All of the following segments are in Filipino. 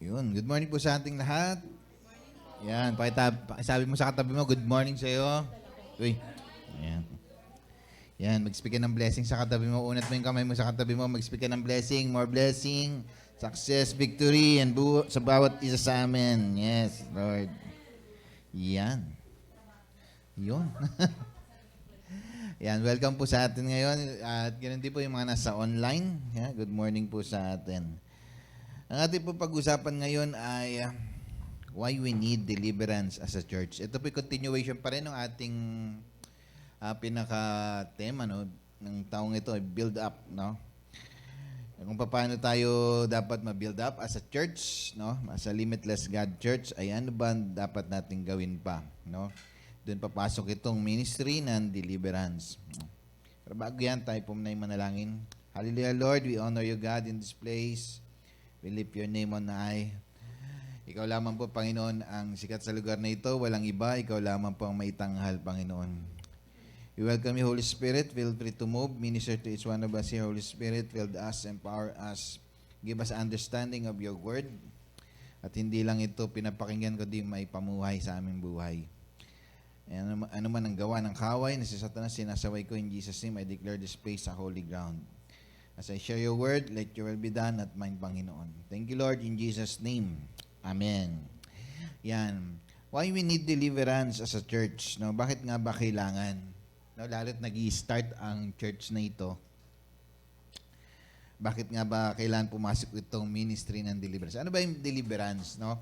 Yun. Good morning po sa ating lahat. Yan. Sabi mo sa katabi mo, good morning sa iyo. Uy. Yan. Yan. Mag-speak ka ng blessing sa katabi mo. Unat mo yung kamay mo sa katabi mo. Mag-speak ka ng blessing. More blessing. Success, victory, and sa bawat isa sa amin. Yes, Lord. Yan. Yun. Yan. Welcome po sa atin ngayon. At ganoon din po yung mga nasa online. Yeah, good morning po sa atin. Ang ating po pag-usapan ngayon ay why we need deliverance as a church. Ito po yung continuation pa rin ng ating pinaka-tema ng taong ito, build up, no? Kung paano tayo dapat ma-build up as a church, no? As a Limitless God Church, ay ano ba dapat nating gawin pa, no? Doon papasok itong ministry ng deliverance. Pero bago yan, tayo po na manalangin. Hallelujah, Lord, we honor you, God, in this place. We lift your name on high. Ikaw lamang po, Panginoon, ang sikat sa lugar na ito. Walang iba. Ikaw lamang po ang maitanghal, Panginoon. We welcome you, Holy Spirit. Feel free to move. Minister to each one of us here, Holy Spirit. Fill us, empower us. Give us understanding of your word. At hindi lang ito pinapakinggan ko, di may pamuhay sa aming buhay. Ano man ang gawa ng kaway na si Satanas, sinasaway ko in Jesus' name. I declare this place a holy ground. As I share your word, let your will be done at mine, Panginoon. Thank you, Lord, in Jesus' name. Amen. Yan. Why we need deliverance as a church? No? Bakit nga ba kailangan? No, lalo't nag-i-start ang church na ito. Bakit nga ba kailangan pumasok itong ministry ng deliverance? Ano ba yung deliverance? No?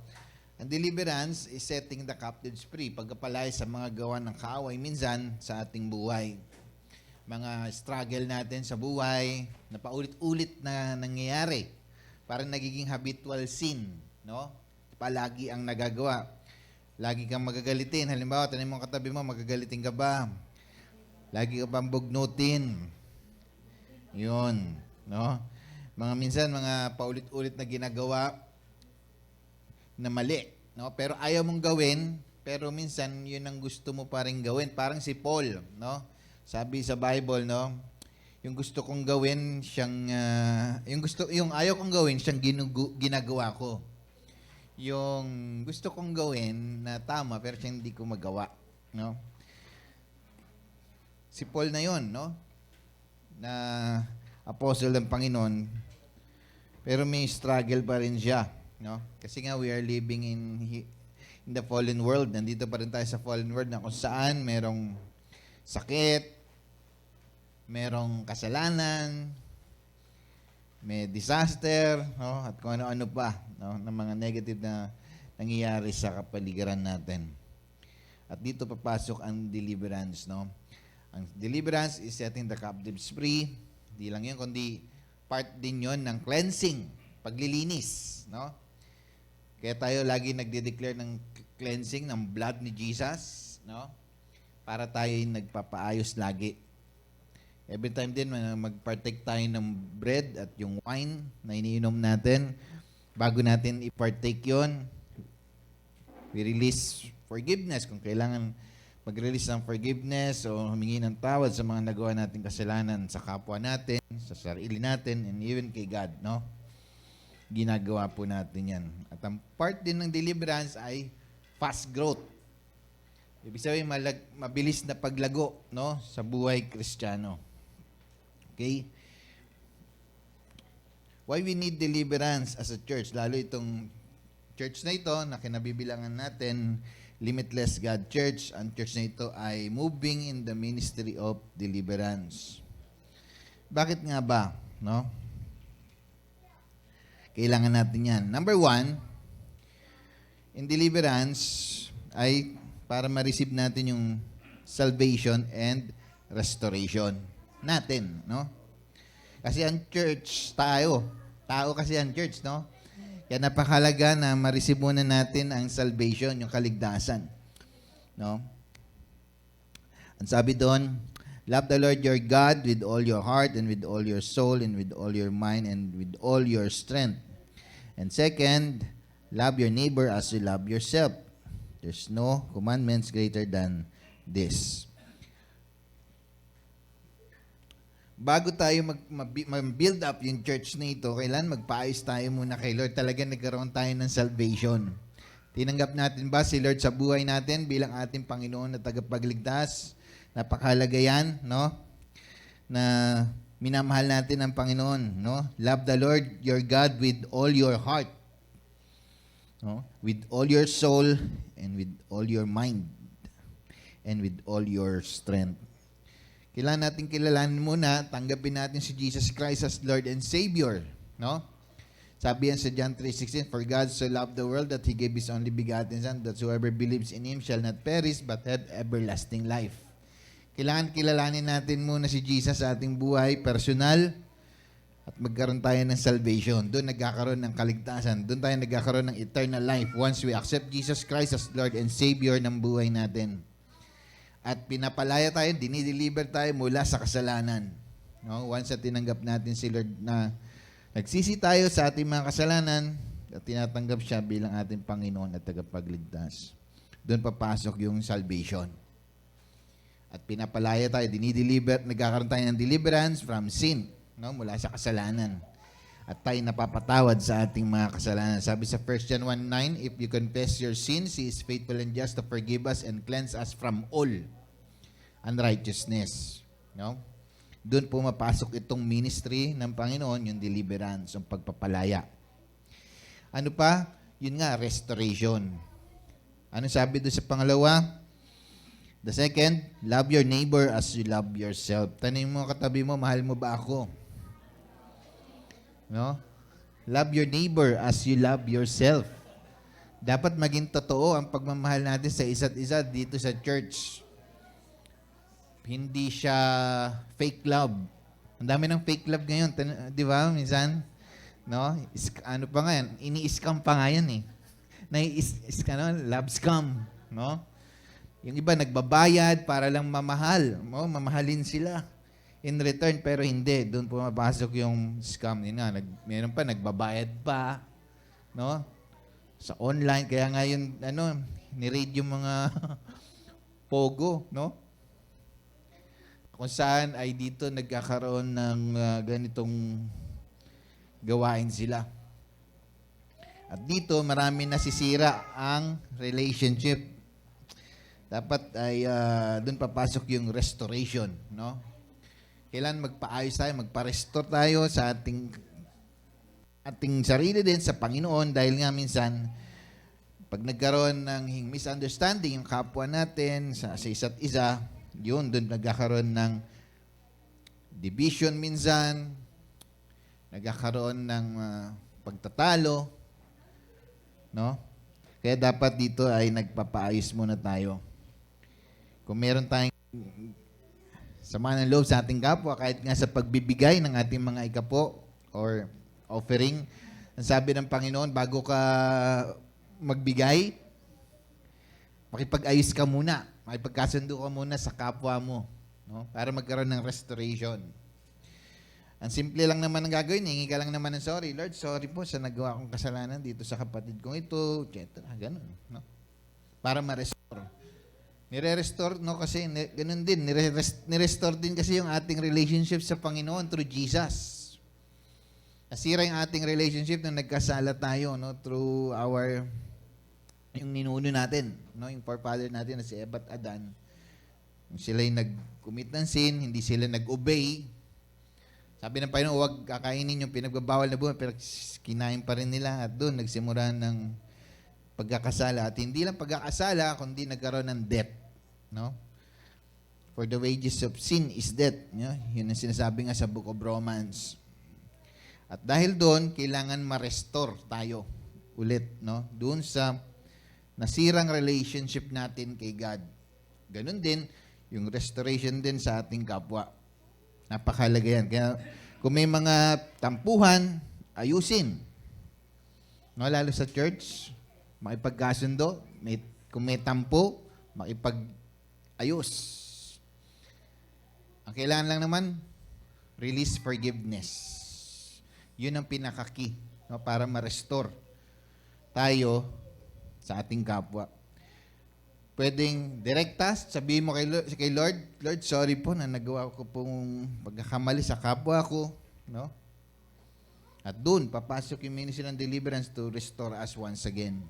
Ang deliverance is setting the captives free. Pagkapalay sa mga gawa ng kaaway minsan sa ating buhay. Mga struggle natin sa buhay na paulit-ulit na nangyayari. Parang nagiging habitual sin, no? Palagi ang nagagawa. Lagi kang magagalitin. Halimbawa, tanin mo katabi mo, magagalitin ka ba? Lagi ka bang bugnutin? Yun, no? Minsan, mga paulit-ulit na ginagawa na mali, no? Pero ayaw mong gawin, pero minsan, yun ang gusto mo pa rin gawin. Parang si Paul, no? Sabi sa Bible, no, yung gusto kong gawin siyang yung ayaw kong gawin siyang ginagawa ko. Yung gusto kong gawin na tama pero siyang hindi ko magawa, no? Si Paul na 'yon, no? Na apostle ng Panginoon. Pero may struggle pa rin siya, no? Kasi nga we are living in the fallen world. Nandito pa rin tayo sa fallen world na kung saan merong sakit, merong kasalanan, may disaster, no? At kung ano-ano pa, no? Ng mga negative na nangyayari sa kapaligiran natin. At dito papasok ang deliverance, no? Ang deliverance is setting the captives free. Hindi lang yun, kundi part din yun ng cleansing, paglilinis, no? Kaya tayo lagi nagde-declare ng cleansing ng blood ni Jesus, no? Para tayo nagpapaayos lagi. Every time din mag-partake tayo ng bread at yung wine na iniinom natin, bago natin i-partake yun, we release forgiveness. Kung kailangan mag-release ng forgiveness o humingi ng tawad sa mga nagawa natin kasalanan sa kapwa natin, sa sarili natin, and even kay God, no? Ginagawa po natin yan. At ang part din ng deliverance ay fast growth. Ibig sabihin, mabilis na paglago, no, sa buhay Kristiyano. Okay? Why we need deliverance as a church? Lalo itong church na ito, na kinabibilangan natin, Limitless God Church, ang church na ito ay moving in the ministry of deliverance. Bakit nga ba, no? Kailangan natin yan. Number one, in deliverance ay para ma-receive natin yung salvation and restoration natin, no? Kasi ang church, tao kasi ang church, no? Kaya napakalaga na ma-receive muna natin ang salvation, yung kaligtasan, no? Ang sabi doon, love the Lord your God with all your heart and with all your soul and with all your mind and with all your strength. And second, love your neighbor as you love yourself. There's no commandments greater than this. bago tayo mag-build up yung church na ito, kailan magpaayos tayo muna kay Lord. Talagang nagkaroon tayo ng salvation. Tinanggap natin ba si Lord sa buhay natin bilang ating Panginoon na tagapagligtas? Napakahalaga yan, no? Na minamahal natin ang Panginoon, no? Love the Lord your God with all your heart, no? With all your soul, and with all your mind, and with all your strength. Kailangan natin kilalanin muna, tanggapin natin si Jesus Christ as Lord and Savior, no? Sabi yan sa John 3:16, "For God so loved the world that He gave His only begotten Son, that whoever believes in Him shall not perish, but have everlasting life." Kailangan kilalanin natin muna si Jesus sa ating buhay, personal, at magkaroon tayo ng salvation. Doon nagkakaroon ng kaligtasan. Doon tayo nagkakaroon ng eternal life once we accept Jesus Christ as Lord and Savior ng buhay natin. At pinapalaya tayo, dinideliver tayo mula sa kasalanan. No? Once na tinanggap natin si Lord na nagsisi tayo sa ating mga kasalanan at tinatanggap siya bilang ating Panginoon at tagapagligtas. Doon papasok yung salvation. At pinapalaya tayo, dinideliver, nagkakaroon tayo ng deliverance from sin, no? Mula sa kasalanan. At tayo napapatawad sa ating mga kasalanan. Sabi sa 1 John 1:9, "If you confess your sins, He is faithful and just to forgive us and cleanse us from all unrighteousness." No? Doon pumapasok itong ministry ng Panginoon, yung deliverance, yung pagpapalaya. Ano pa? Yun nga, restoration. Ano sabi doon sa pangalawa? The second, love your neighbor as you love yourself. Tanungin mo katabi mo, mahal mo ba ako? No? Love your neighbor as you love yourself. Dapat maging totoo ang pagmamahal natin sa isa't isa dito sa church. Hindi siya fake love. Ang dami ng fake love ngayon, di ba? Minsan, no? Ano pa nga yan? Ini-scam pa nga yan eh. Love scam, no? Yung iba nagbabayad para lang mamahal, no? Mamahalin sila in return, pero hindi. Doon pumapasok yung scam. Yun nga, meron pa nagbabayad pa, no? Sa online, kaya nga yun, ni-raid yung mga pogo, no? Kung saan ay dito nagkakaroon ng ganitong gawain sila. At dito marami nasisira ang relationship. Dapat ay doon papasok yung restoration, no? Kailan magpaayos tayo, magpa-restore tayo sa ating sarili din sa Panginoon, dahil nga minsan pag nagkaroon ng misunderstanding yung kapwa natin sa isa't isa, yun, doon nagkakaroon ng division minsan, nagkakaroon ng pagtatalo, no? Kaya dapat dito ay nagpapaayos muna tayo. Kung meron tayong sama ng loob sa ating kapwa, kahit nga sa pagbibigay ng ating mga ikapo or offering, ang sabi ng Panginoon, bago ka magbigay, makipag-ayos ka muna. Makipagkasundo ka muna sa kapwa mo, no? Para magkaroon ng restoration. Ang simple lang naman ang gagawin, hingi ka lang naman ng sorry. Lord, sorry po sa nagawa kong kasalanan dito sa kapatid kong ito, etc. Ganun, no? Para ma-restore. Nire-restore, no? Kasi ganun din, nire-restore din kasi yung ating relationship sa Panginoon through Jesus. Nasira yung ating relationship nung nagkasala tayo, no? Through yung ninuno natin, no? Yung forefather natin na si Eva at Adan. Sila yung nag-commit ng sin, hindi sila nag-obey. Sabi ng Panginoon, huwag kakainin yung pinagbabawal na buhay, pero kinain pa rin nila at doon nagsimula ng pagkakasala. At hindi lang pagkakasala, kundi nagkaroon ng death, no? For the wages of sin is death. No? Yun ang sinasabi nga sa Book of Romans. At dahil doon, kailangan ma-restore tayo ulit, no? Doon sa nasirang relationship natin kay God. Ganun din, yung restoration din sa ating kapwa. Napakahalaga yan. Kaya kung may mga tampuhan, ayusin. No, lalo sa church, makipagkasundo. Kung may tampo, makipag-ayos. Ang kailangan lang naman, release forgiveness. Yun ang pinaka-key, no, para ma-restore tayo sa ating kapwa. Pwedeng direkta, sabihin mo kay Lord, Lord, sorry po na nagawa ko pong pagkakamali sa kapwa ko, no? At doon, papasok yung ministry ng deliverance to restore us once again.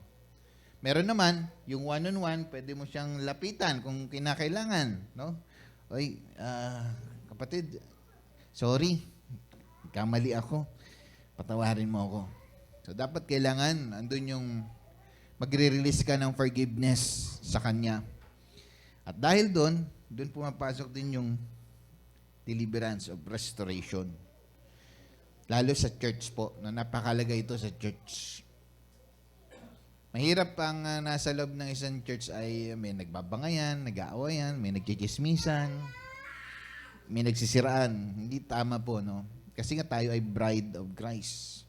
Meron naman, yung one-on-one, pwede mo siyang lapitan kung kinakailangan, no? Oy, kapatid, sorry, kamali ako, patawarin mo ako. So, dapat kailangan, andun yung magre-release ka ng forgiveness sa Kanya. At dahil doon pumapasok din yung deliverance of restoration. Lalo sa church po, na napakalaga ito sa church. Mahirap pang nasa loob ng isang church ay may nagbabangayan, nag-aawayan, may nagchichismisan, may nagsisiraan. Hindi tama po, no? Kasi nga tayo ay bride of Christ.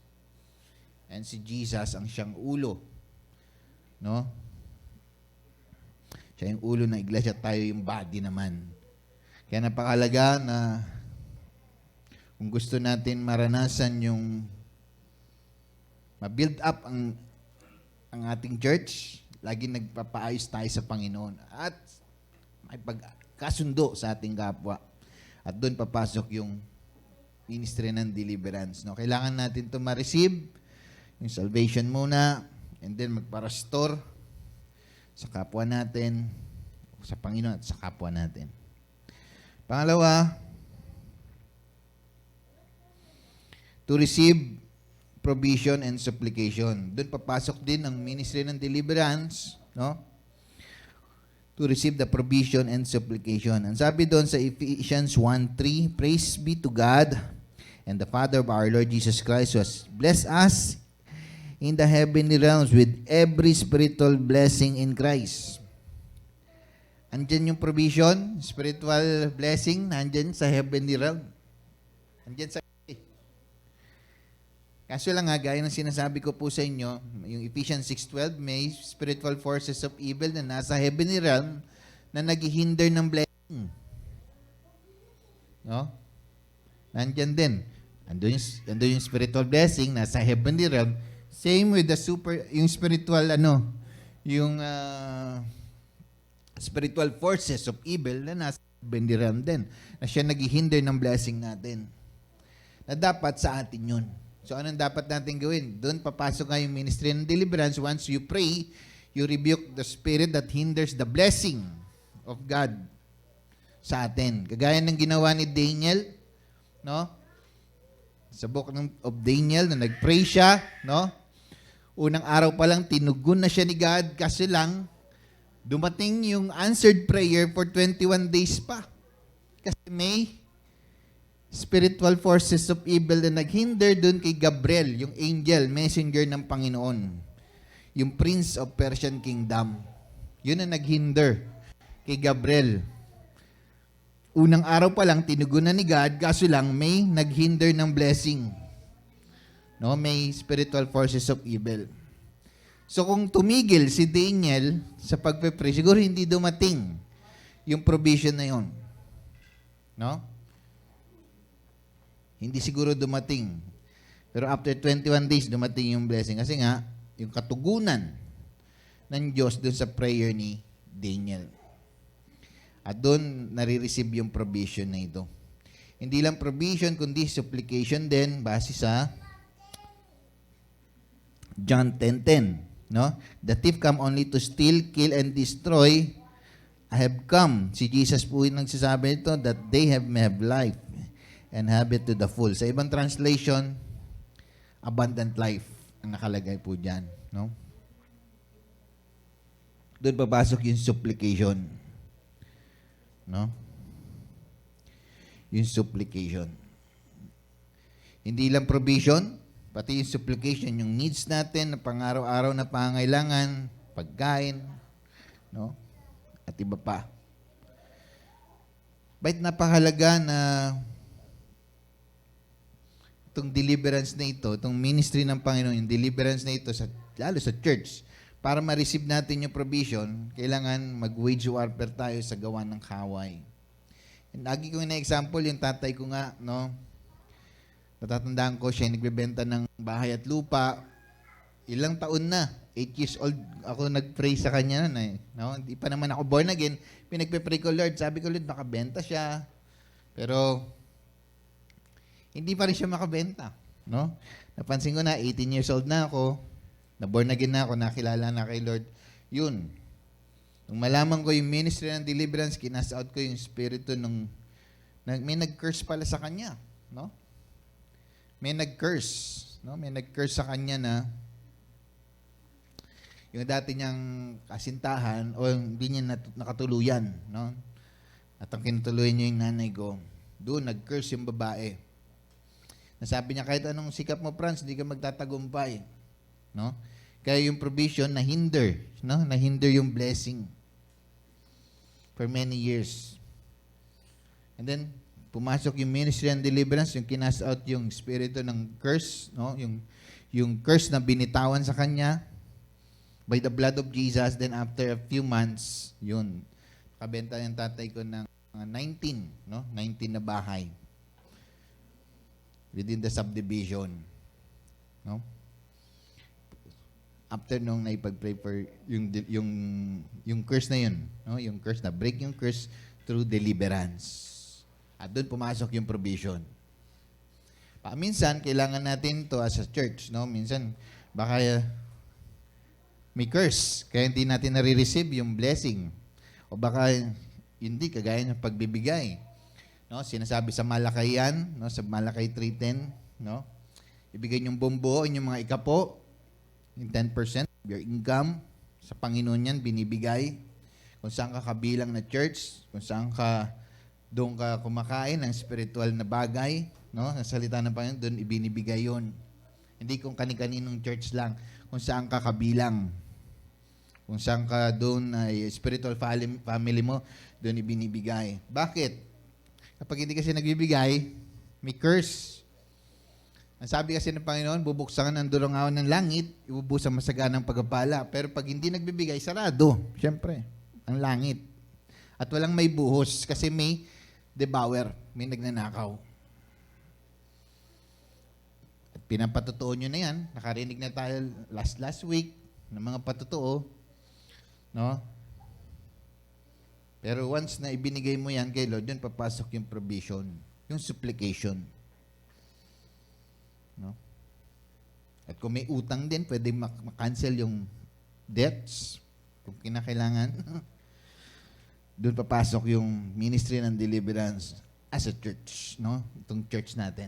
And si Jesus ang siyang ulo. No? Siya yung ulo ng iglesia, tayo yung body naman. Kaya napakalaga na kung gusto natin maranasan yung ma-build up ang ating church, lagi nagpapaayos tayo sa Panginoon at may pagkasundo sa ating kapwa. At doon papasok yung ministry ng deliverance. No? Kailangan natin ito ma-receive, yung salvation muna, and then magpa-restore sa kapwa natin, sa Panginoon at sa kapwa natin. Pangalawa, to receive provision and supplication. Doon papasok din ang ministry ng deliverance, no? To receive the provision and supplication. Ang sabi doon sa Ephesians 1:3, praise be to God and the Father of our Lord Jesus Christ who has blessed us in the heavenly realms with every spiritual blessing in Christ. Andyan yung provision, spiritual blessing, nandyan sa heavenly realm. Andyan sa kaso lang nga, gaya ng sinasabi ko po sa inyo, yung Ephesians 6:12, may spiritual forces of evil na nasa heavenly realm na naghihinder ng blessing. No? Nandyan din. Andun yung spiritual blessing nasa heavenly realm. Same with the yung spiritual, yung spiritual forces of evil na nasa heavenly realm din. Na siya naghihinder ng blessing natin. Na dapat sa atin yun. So, anong dapat natin gawin? Doon papasok nga yung ministry ng deliverance. Once you pray, you rebuke the spirit that hinders the blessing of God sa atin. Kagaya ng ginawa ni Daniel, no? Sa book of Daniel, na nag-pray siya, no? Unang araw pa lang, tinugon na siya ni God kasi lang, dumating yung answered prayer for 21 days pa. Kasi may spiritual forces of evil na naghinder dun kay Gabriel, yung angel, messenger ng Panginoon. Yung prince of Persian kingdom. Yun ang naghinder kay Gabriel. Unang araw pa lang, tinugon na ni God, kaso lang may naghinder ng blessing. No, may spiritual forces of evil. So kung tumigil si Daniel sa pagpe-pray, siguro hindi dumating yung provision na yon. No? Hindi siguro dumating. Pero after 21 days, dumating yung blessing. Kasi nga, yung katugunan ng Diyos dun sa prayer ni Daniel. At doon, nare-receive yung provision na ito. Hindi lang provision, kundi supplication din, base sa John 10:10. No? The thief come only to steal, kill, and destroy. I have come. Si Jesus po yung nagsasabi ito, that they may have life and have it to the full. Sa ibang translation, abundant life ang nakalagay po dyan. No? Doon papasok yung supplication. No? Yung supplication. Hindi lang provision, pati yung supplication, yung needs natin na pang-araw-araw na pangailangan, pagkain, no? At iba pa. Ba't napakahalaga na itong deliverance na ito, itong ministry ng Panginoon, yung deliverance na ito, lalo sa church, para ma-receive natin yung provision, kailangan mag-wage warfare tayo sa gawa ng kaway. And lagi ko na example, yung tatay ko nga, no? Natatandaan ko, siya nagbebenta ng bahay at lupa, ilang taon na, 8 years old ako nag-pray sa kanya nun eh. No? Hindi pa naman ako born again. Pinagpe-pray ko, Lord. Sabi ko, Lord, makabenta siya. Pero, hindi pa rin siya makabenta. No? Napansin ko na, 18 years old na ako. Na-born again na ako. Nakilala na kay Lord. Yun. Nung malaman ko yung ministry ng deliverance, kinas out ko yung spirito nung may nag-curse pala sa kanya. No? May nag-curse. No? May nag-curse sa kanya na yung dati niyang kasintahan o hindi niya nakatuluyan. No? At ang kinutuluyan niya yung nanay ko, doon nag-curse yung babae. Nasabi niya, kahit anong sikap mo, Franz, hindi ka magtatagumpay. No? Kaya yung provision na-hinder. No? Na-hinder yung blessing for many years. And then, pumasok yung ministry and deliverance, yung kinas out yung spirito ng curse, no? Yung curse na binitawan sa kanya by the blood of Jesus. Then after a few months, yun, kabenta yung tatay ko ng 19, no? 19 na bahay within the subdivision, no? After nung naipag-pray for yung curse na yun, no? Yung curse na break yung curse through deliverance. At doon pumasok yung provision. Minsan, kailangan natin to as a church. No? Minsan, baka may curse, kaya hindi natin nare-receive yung blessing. O baka hindi, kagaya ng pagbibigay. No? Sinasabi sa Malakay yan, no? Sa Malakay 3:10, no? Ibigay yung bumbuo, yung mga ikapo, yung 10% of your income, sa Panginoon yan, binibigay. Kung saan ka kabilang na church, kung saan ka doon ka kumakain ng spiritual na bagay, no? Sa salita ng Panginoon, doon ibinibigay yun. Hindi kung kani-kaninong church lang, kung saan ka kabilang. Kung saan ka doon ay spiritual family mo, doon ibinibigay. Bakit? Kapag hindi kasi nagbibigay, may curse. Ang sabi kasi ng Panginoon, bubuksan ang durungawan ng langit, ibubusan masaganang pagpapala. Pero pag hindi nagbibigay, sarado. Siyempre, ang langit. At walang may buhos kasi may devourer, may nagnanakaw. At pinapatotoo nyo na yan. Nakarinig na tayo last week ng mga patotoo. No? Pero once na ibinigay mo yan kay Lord, yun papasok yung provision, yung supplication. No? At kung may utang din, pwede makancel yung debts kung kinakailangan. Doon papasok yung ministry ng deliverance as a church, no? Itong church natin.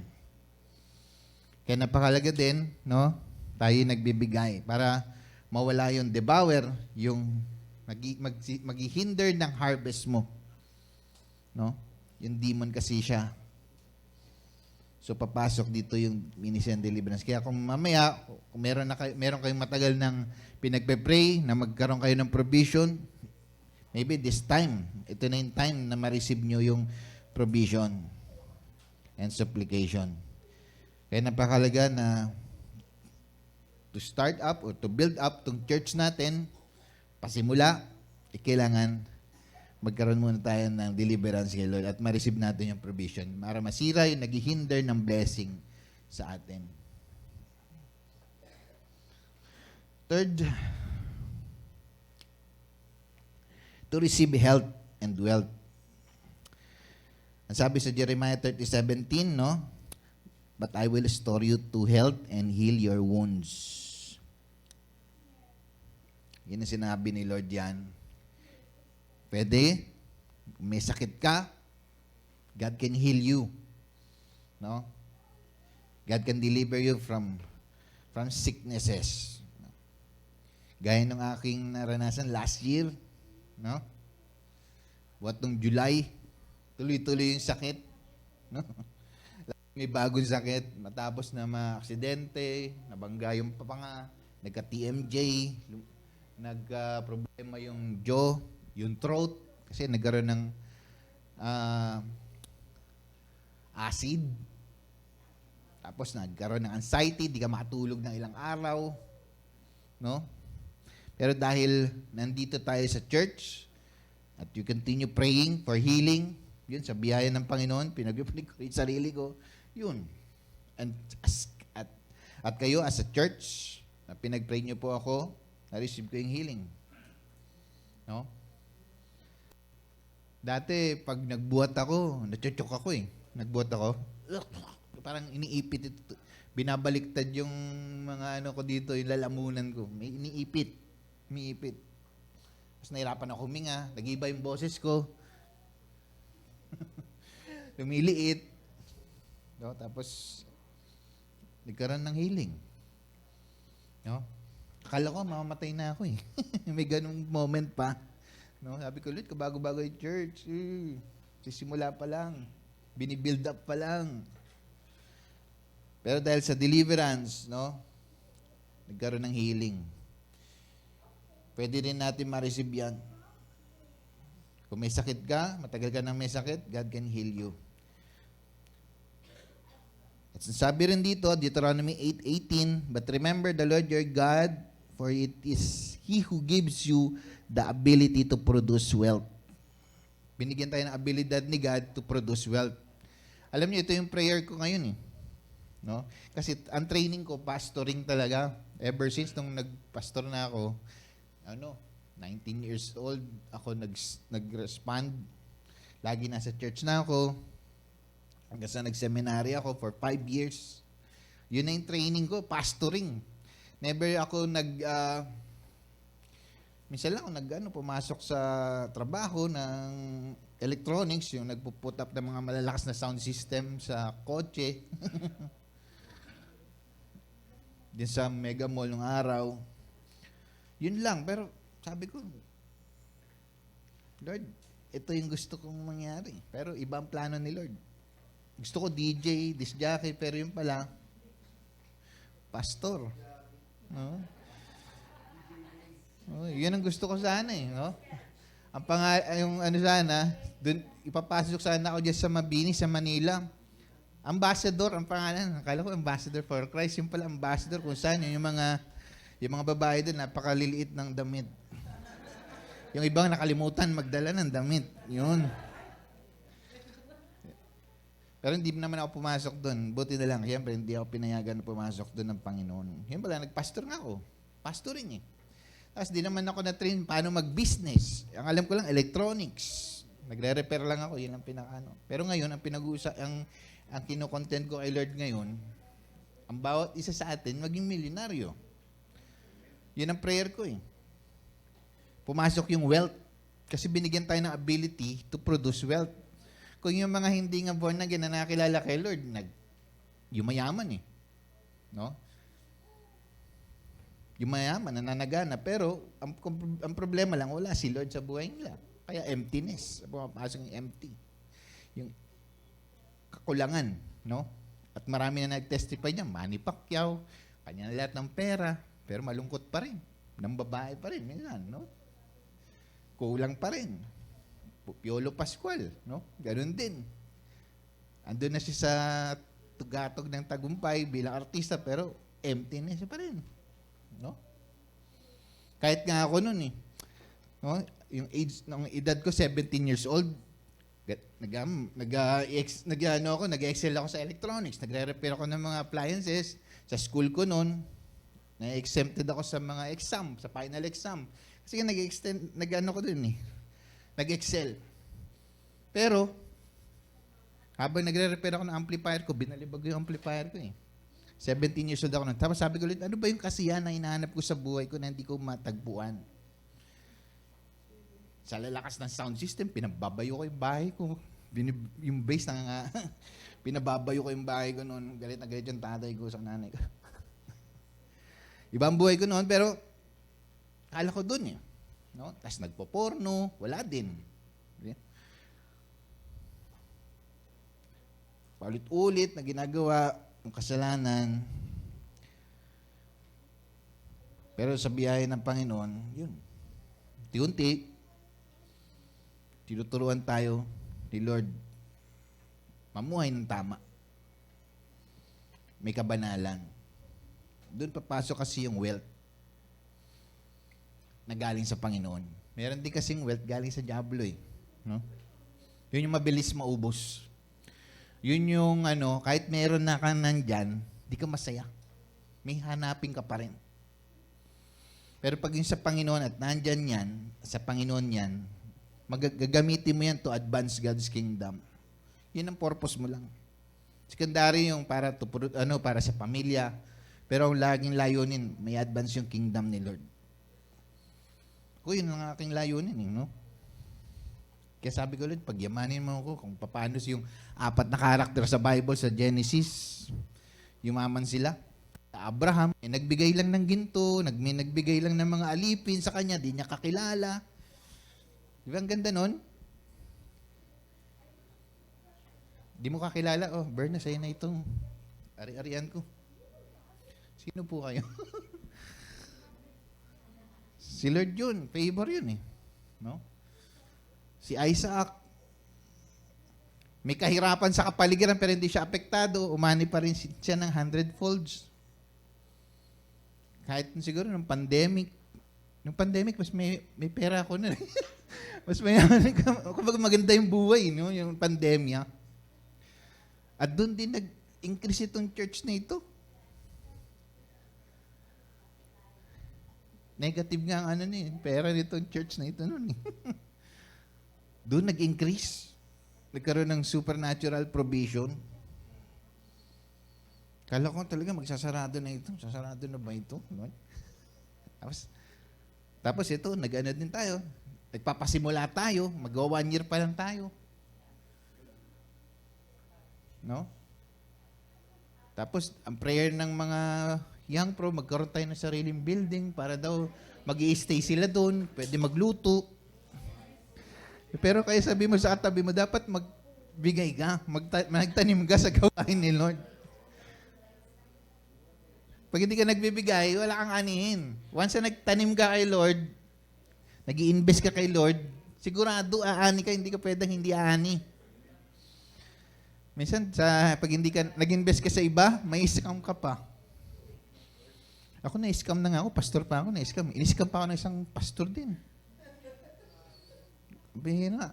Kaya napakalaga din, no? Tayo nagbibigay para mawala yung devourer, yung maghihinder ng harvest mo. No? Yung demon kasi siya. So papasok dito yung ministry ng deliverance. Kaya kung mamaya, kung meron kayong matagal ng pinagpe-pray na magkaroon kayo ng provision, maybe this time, ito na yung time na ma-receive nyo yung provision and supplication. Kaya napakalaga na to start up or to build up tong church natin, pasimula, kailangan magkaroon muna tayo ng deliverance kay Lord at ma-receive natin yung provision para masira yung naghihinder ng blessing sa atin. Third, to receive health and wealth. Ang sabi sa Jeremiah 30:17, no? But I will restore you to health and heal your wounds. Yan ang sinabi ni Lord yan. Pwede, may sakit ka, God can heal you. No? God can deliver you from sicknesses. Gaya ng aking naranasan last year, no? Buat nung July, tuloy-tuloy yung sakit. No? May bagong sakit, matapos na ma-aksidente, nabangga yung papanga, nagka-TMJ, nagka-problema yung jaw, yung throat, kasi nagkaroon ng acid. Tapos nagkaroon ng anxiety, di ka makatulog ng ilang araw. No? Pero dahil nandito tayo sa church, at you continue praying for healing, yun, sa biyaya ng Panginoon, pinag-uplik ko yung sarili ko, yun. At kayo as a church, na pinag-pray niyo po ako, Na-receive ko yung healing. No? Dati, pag nagbuhat ako, natsutsok ako eh. Nagbuhat ako, parang iniipit ito. Binabaliktad yung mga ano ko dito, yung lalamunan ko. May iniipit. Umiipit. Tapos nahirapan ako huminga. Nag-iba yung boses ko. Lumiliit. No? Tapos, nagkaroon ng healing. No? Akala ko, mamamatay na ako eh. May ganung moment pa. No? Sabi ko, Lord, kabago-bago yung church. Sisimula pa lang. Binibuild up pa lang. Pero dahil sa deliverance, no? Nagkaroon ng healing. Pwede rin natin ma-receive yan. Kung may sakit ka, matagal ka nang may sakit, God can heal you. At sabi rin dito, Deuteronomy 8:18, but remember the Lord your God, for it is He who gives you the ability to produce wealth. Binigyan tayo ng abilidad ni God to produce wealth. Alam niyo, ito yung prayer ko ngayon eh. No? Kasi ang training ko, pastoring talaga. Ever since nung nagpastor na ako, 19 years old, ako nag-respond. Lagi nasa church na ako. Hanggang sa nag-seminary ako for 5 years. Yun na yung training ko, pastoring. Never ako minsan lang ako pumasok sa trabaho ng electronics, yung nagpuput up ng mga malalakas na sound system sa kotse. Din sa Mega Mall nung araw. Yun lang, pero sabi ko, Lord, ito yung gusto kong mangyari. Pero iba ang plano ni Lord. Gusto ko DJ, disc jockey, pero yun pala, pastor. No? Yun ang gusto ko sana eh. No? Yung sana, dun, ipapasok sana ako dyan sa Mabini, sa Manila. Ambassador ang pangalan. Akala ko Ambassador for Christ. Yung pala Ambassador kung saan yung mga babae doon, napakaliliit ng damit. Yung ibang nakalimutan magdala ng damit. Yun. Pero hindi naman ako pumasok doon. Buti na lang. Siyempre, hindi ako pinayagan na pumasok doon ng Panginoon. Yun pala, nagpastor nga ako. Pastoring eh. Tapos di naman ako na-train paano mag-business. Ang alam ko lang, electronics. Nagre-repair lang ako. Yun ang pinakaano. Pero ngayon, ang kino-content ko kay Lord ngayon, ang bawat isa sa atin, maging milyonaryo. Yun ang prayer ko eh. Pumasok yung wealth. Kasi binigyan tayo ng ability to produce wealth. Kung yung mga hindi nga born again na nakakilala kay Lord, yumayaman eh. No? Yumayaman, nananagana. Pero, ang problema lang, wala si Lord sa buhay nila. Kaya emptiness. Pumapasok yung empty. Yung kakulangan, no? At marami na nag-testify niya, Manny Pacquiao, kanya na lahat ng pera, pero malungkot pa rin. Ng babae pa rin, minsan, no? Kulang pa rin. Piolo Pascual, no? Ganun din. Andun na siya sa tugatog ng tagumpay bilang artista, pero emptiness pa rin. No? Kahit nga ako nun eh. No? Yung age, ng edad ko, 17 years old, nag-excel ako sa electronics. Nagre-repair ako ng mga appliances. Sa school ko noon, na-exempted ako sa mga exam, sa final exam. Kasi ko dun eh. Nag-excel. Pero, habang nagre-repair ako ng amplifier ko, binalibag yung amplifier ko eh. 17 years old ako noon. Tapos sabi ko, ano ba yung kasiyahan na hinahanap ko sa buhay ko na hindi ko matagpuan? Sa lalakas ng sound system, pinababayo ko yung bahay ko. Yung bass na pinababayo ko yung bahay ko noon. Galit na galit yung tatay ko sa nanay ko. Ibang buhay ko noon, pero akala ko dun eh. No? Tapos nagpo-porno, wala din. Okay? Paulit-ulit na ginagawa yung kasalanan. Pero sa biyaya ng Panginoon, yun. Unti-unti, tinuturuan tayo ni Lord mamuhay ng tama. May kabanalan. Doon papasok kasi yung wealth na galing sa Panginoon. Meron din kasing wealth galing sa diablo eh. No? Yun yung mabilis maubos. Yun yung kahit meron na ka nandyan, di ka masaya. May hanapin ka pa rin. Pero pag yung sa Panginoon at nandyan yan, sa Panginoon yan, gagamitin mo yan to advance God's kingdom. Yun ang purpose mo lang. Secondary yung para para sa pamilya. Pero ang laging layunin, may advance yung kingdom ni Lord. Yun ang aking layunin, no? Kaya sabi ko, Lord, pagyamanin mo ako kung paano yung 4 na karakter sa Bible, sa Genesis, yumaman sila. Abraham, nagbigay lang ng ginto, nagbigay lang ng mga alipin sa kanya, di niya kakilala. Di ba ang ganda nun? Di mo kakilala, Berna, sa'yo na itong ari-arian ko. Sino po kayo? Si Lord yun, favor yun eh. No? Si Isaac, may kahirapan sa kapaligiran pero hindi siya apektado, umani pa rin siya ng 100-folds. Kahit siguro nung pandemic, mas may pera ako na. Mas kumbaga maganda yung buhay, no? Yung pandemya. At doon din nag-increase itong church na ito. Negative nga ang pera nitong church na ito noon. Doon nag-increase. Nagkaroon ng supernatural provision. Kala ko talaga magsasarado na ito. Sasarado na ba ito? No? Tapos ito, nag-ano din tayo. Nagpapasimula tayo. Mag-1 year pa lang tayo. No? Tapos, ang prayer ng mga young pro, magkaroon tayo ng sariling building para daw mag-i-stay sila doon, pwede magluto. Pero kaya sabi mo sa katabi mo, dapat magbigay ka, magtanim ka sa gawain ni Lord. Pag hindi ka nagbibigay, wala kang anihin. Once na nagtanim ka kay Lord, nag-i-invest ka kay Lord, sigurado aani ka, hindi ka pwedeng hindi aani. Minsan, pag hindi ka nag-invest ka sa iba, may scam ka pa. Ako na-scam na nga ako, pastor pa ako, na-scam. In-scam pa ako ng isang pastor din. Bihira.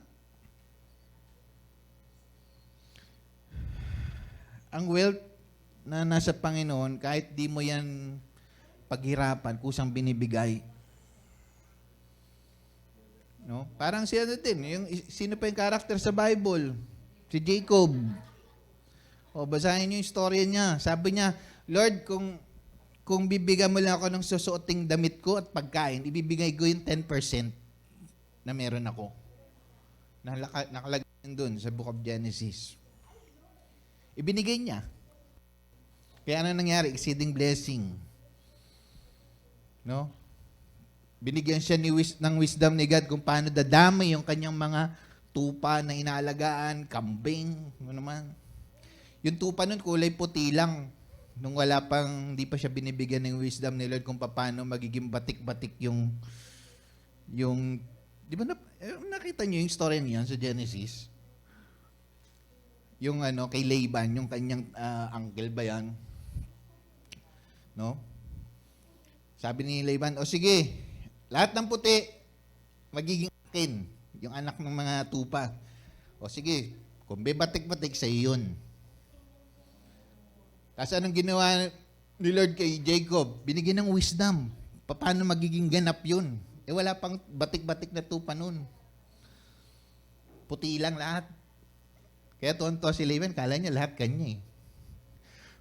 Ang wealth na nasa Panginoon, kahit di mo yan paghirapan, kusang binibigay. No? Parang siya din, sino pa yung character sa Bible? Si Jacob. Basahin niyo yung story niya. Sabi niya, Lord, kung bibigyan mo lang ako ng susuoting damit ko at pagkain, ibibigay ko yung 10% na meron ako. Nakalagay doon sa Book of Genesis. Ibinigay niya. Kaya ano nangyari? Exceeding blessing. No? Binigyan siya ng wisdom ni God kung paano dadami yung kanyang mga tupa na inaalagaan, kambing, ano naman. Yung tupa nun, kulay puti lang. Nung hindi pa siya binibigyan ng wisdom ni Lord kung paano magiging batik-batik yung di ba nakita niyo yung story niyan sa Genesis? Yung kay Laban, yung kanyang uncle ba yan? No? Sabi ni Laban, sige, lahat ng puti, magiging akin, yung anak ng mga tupa. Sige, kung batik-batik, sa yun. Kasi anong ginawa ni Lord kay Jacob? Binigyan ng wisdom. Paano magiging ganap yun? Wala pang batik-batik na tupa nun. Puti lang lahat. Kaya tuwan-tuwa si Laban, kala niya lahat kanya eh.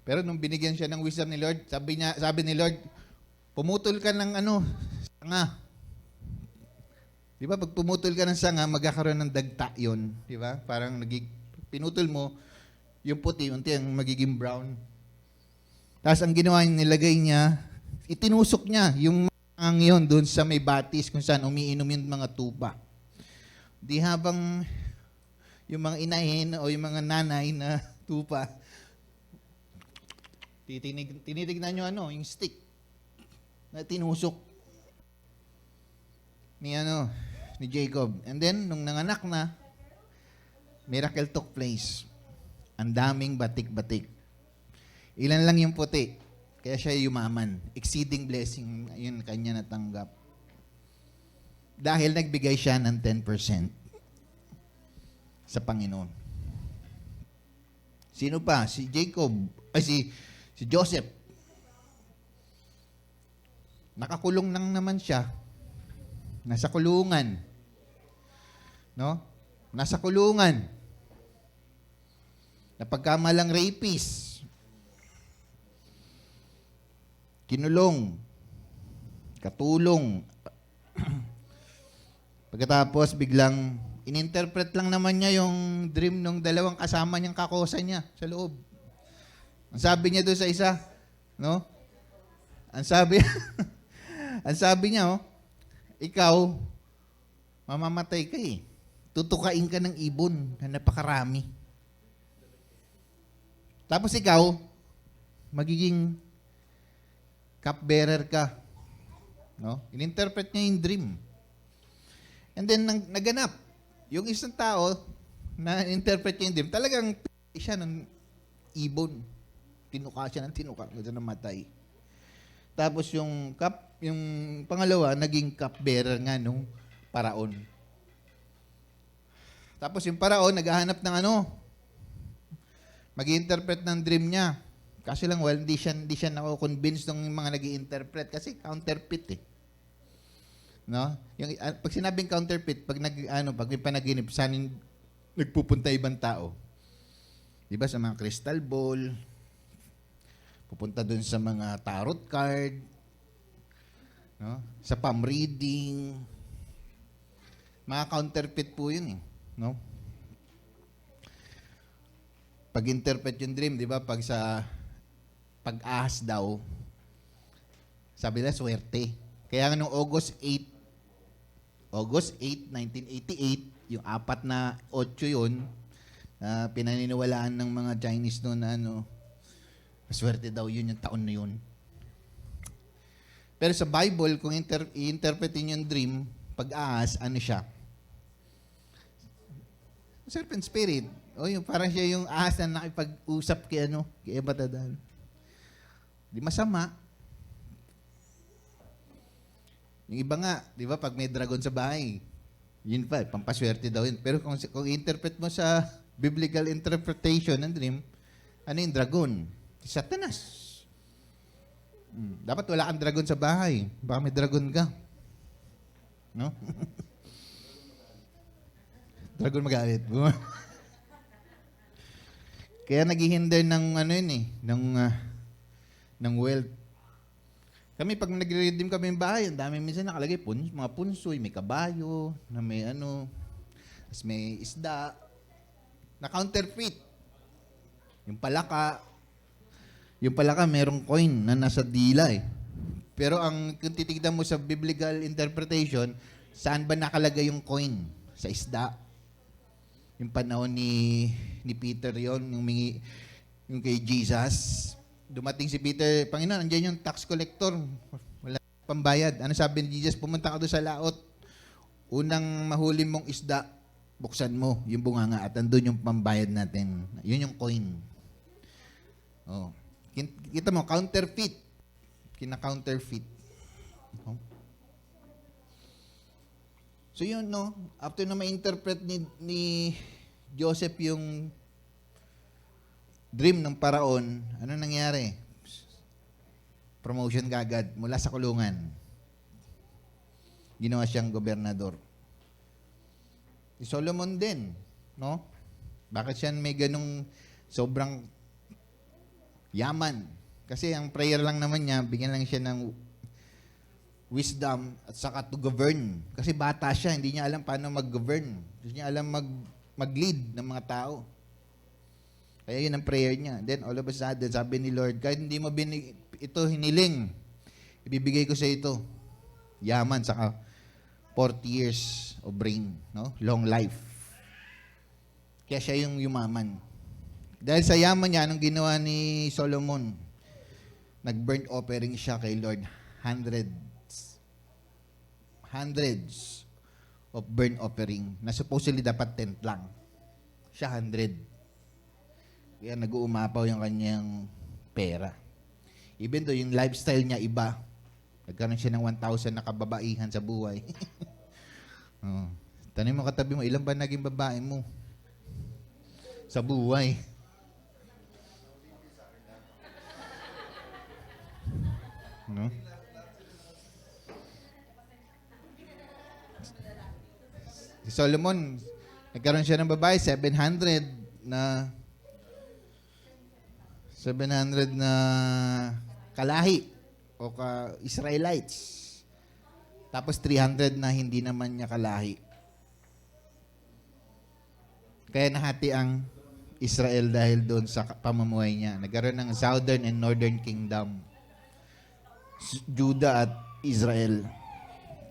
Pero nung binigyan siya ng wisdom ni Lord, sabi ni Lord, pumutol ka ng sanga. Di ba? Pag pumutol ka ng sanga, magkakaroon ng dagta yun. Di ba? Parang pinutol mo, yung puti, unti ang magiging brown. Tapos ang ginawa niya, nilagay niya, itinusok niya yung ang yun doon sa may batis kung saan umiinom yung mga tupa. Di habang yung mga inahin o yung mga nanay na tupa, tinitignan nyo yung stick na tinusok ni Jacob. And then, nung nanganak na, miracle took place. Ang daming batik-batik. Ilan lang yung puti. Kaya siya yumaman. Exceeding blessing, yun kanya natanggap. Dahil nagbigay siya ng 10% sa Panginoon. Sino pa? Si Jacob. Si Joseph. Nakakulong lang naman siya. Nasa kulungan. No? Nasa kulungan. Napagkamalang rapist. Kinulong. Katulong. Pagkatapos, biglang ininterpret lang naman niya yung dream ng dalawang kasama niyang kakosa niya sa loob. Ang sabi niya doon sa isa, no? Ang sabi, ang sabi niya, ikaw, mamamatay ka eh. Tutukain ka ng ibon na napakarami. Tapos ikaw, magiging cupbearer ka. No? Ininterpret niya yung dream. And then, naganap. Yung isang tao na interpret niya yung dream, talagang siya ng ibon. Tinuka siya ng tinuka. Gano'n namatay. Tapos yung pangalawa, naging cupbearer nga nung paraon. Tapos yung paraon, naghahanap ng mag-i-interpret ng dream niya. Kasi lang, hindi siya nako-convince ng mga nag-i-interpret kasi counterfeit eh. No? Pag sinabing counterfeit, pag may panaginip, saan nagpupunta ibang tao? Diba sa mga crystal ball, pupunta dun sa mga tarot card, no? Sa palm reading, mga counterfeit po yun eh. No? Pag-interpret yung dream, di ba? Pag-ahas daw, sabi nila, swerte. Kaya noong August 8, 1988, yung 4 na 8 yun, pinaniniwalaan ng mga Chinese noon na swerte daw yun yung taon na yun. Pero sa Bible, kung i-interpretin yung dream, pag-ahas, siya? Serpent spirit. Parang siya yung ahas na nakipag-usap kay Eva Dadan. Di masama. Yung iba nga, di ba, pag may dragon sa bahay, yun pa, pampaswerte daw yun. Pero kung interpret mo sa biblical interpretation ng dream, yung dragon? Si Satanas. Dapat wala kang dragon sa bahay. Baka may dragon ka. No? Dragon magalit. Kaya naghihinder ng ng wealth. Kami, pag nagre-redeem kami ng bahay, ang dami minsan nakalagay mga punsoy, may kabayo, na may tas may isda, na counterfeit. Yung palaka, merong coin na nasa dila eh. Pero kung titignan mo sa biblical interpretation, saan ba nakalagay yung coin? Sa isda. Yung panahon ni Peter yon, yung kay Jesus. Dumating si Peter, Panginoon, andyan yung tax collector. Wala pambayad. Ano sabi ni Jesus? Pumunta ka doon sa laot. Unang mahuli mong isda, buksan mo yung bunganga at andun yung pambayad natin. Yun yung coin. Oh. Kita mo, counterfeit. Kina-counterfeit. Oh. So yun, no? After na ma-interpret ni Joseph yung dream ng paraon, ano nangyari? Promotion kagad mula sa kulungan. Ginawa siyang gobernador. Si Solomon din, no? Bakit siya may ganung sobrang yaman? Kasi ang prayer lang naman niya, bigyan lang siya ng wisdom at saka to govern. Kasi bata siya, hindi niya alam paano mag-govern. Hindi niya alam mag-lead ng mga tao. Kaya yun ang prayer niya. Then all of a sudden, sabi ni Lord, kahit hindi mo ito hiniling, ibibigay ko sa ito. Yaman, saka 40 years of reign, no? Long life. Kaya siya yung yumaman. Dahil sa yaman niya, anong ginawa ni Solomon? Nag-burnt offering siya kay Lord. Hundreds of burnt offering na supposedly dapat 10 lang. Siya 100. Kaya nag-uumapaw yung kanyang pera. Even though yung lifestyle niya iba, nagkaroon siya ng 1,000 na kababaihan sa buhay. Oh. Tanong mo katabi mo, ilan ba naging babae mo sa buhay? No? Si Solomon, nagkaroon siya ng babae, 700 na kalahi o Israelites. Tapos 300 na hindi naman niya kalahi. Kaya nahati ang Israel dahil doon sa pamumuhay niya. Nagkaroon ng Southern and Northern Kingdom. Judah at Israel.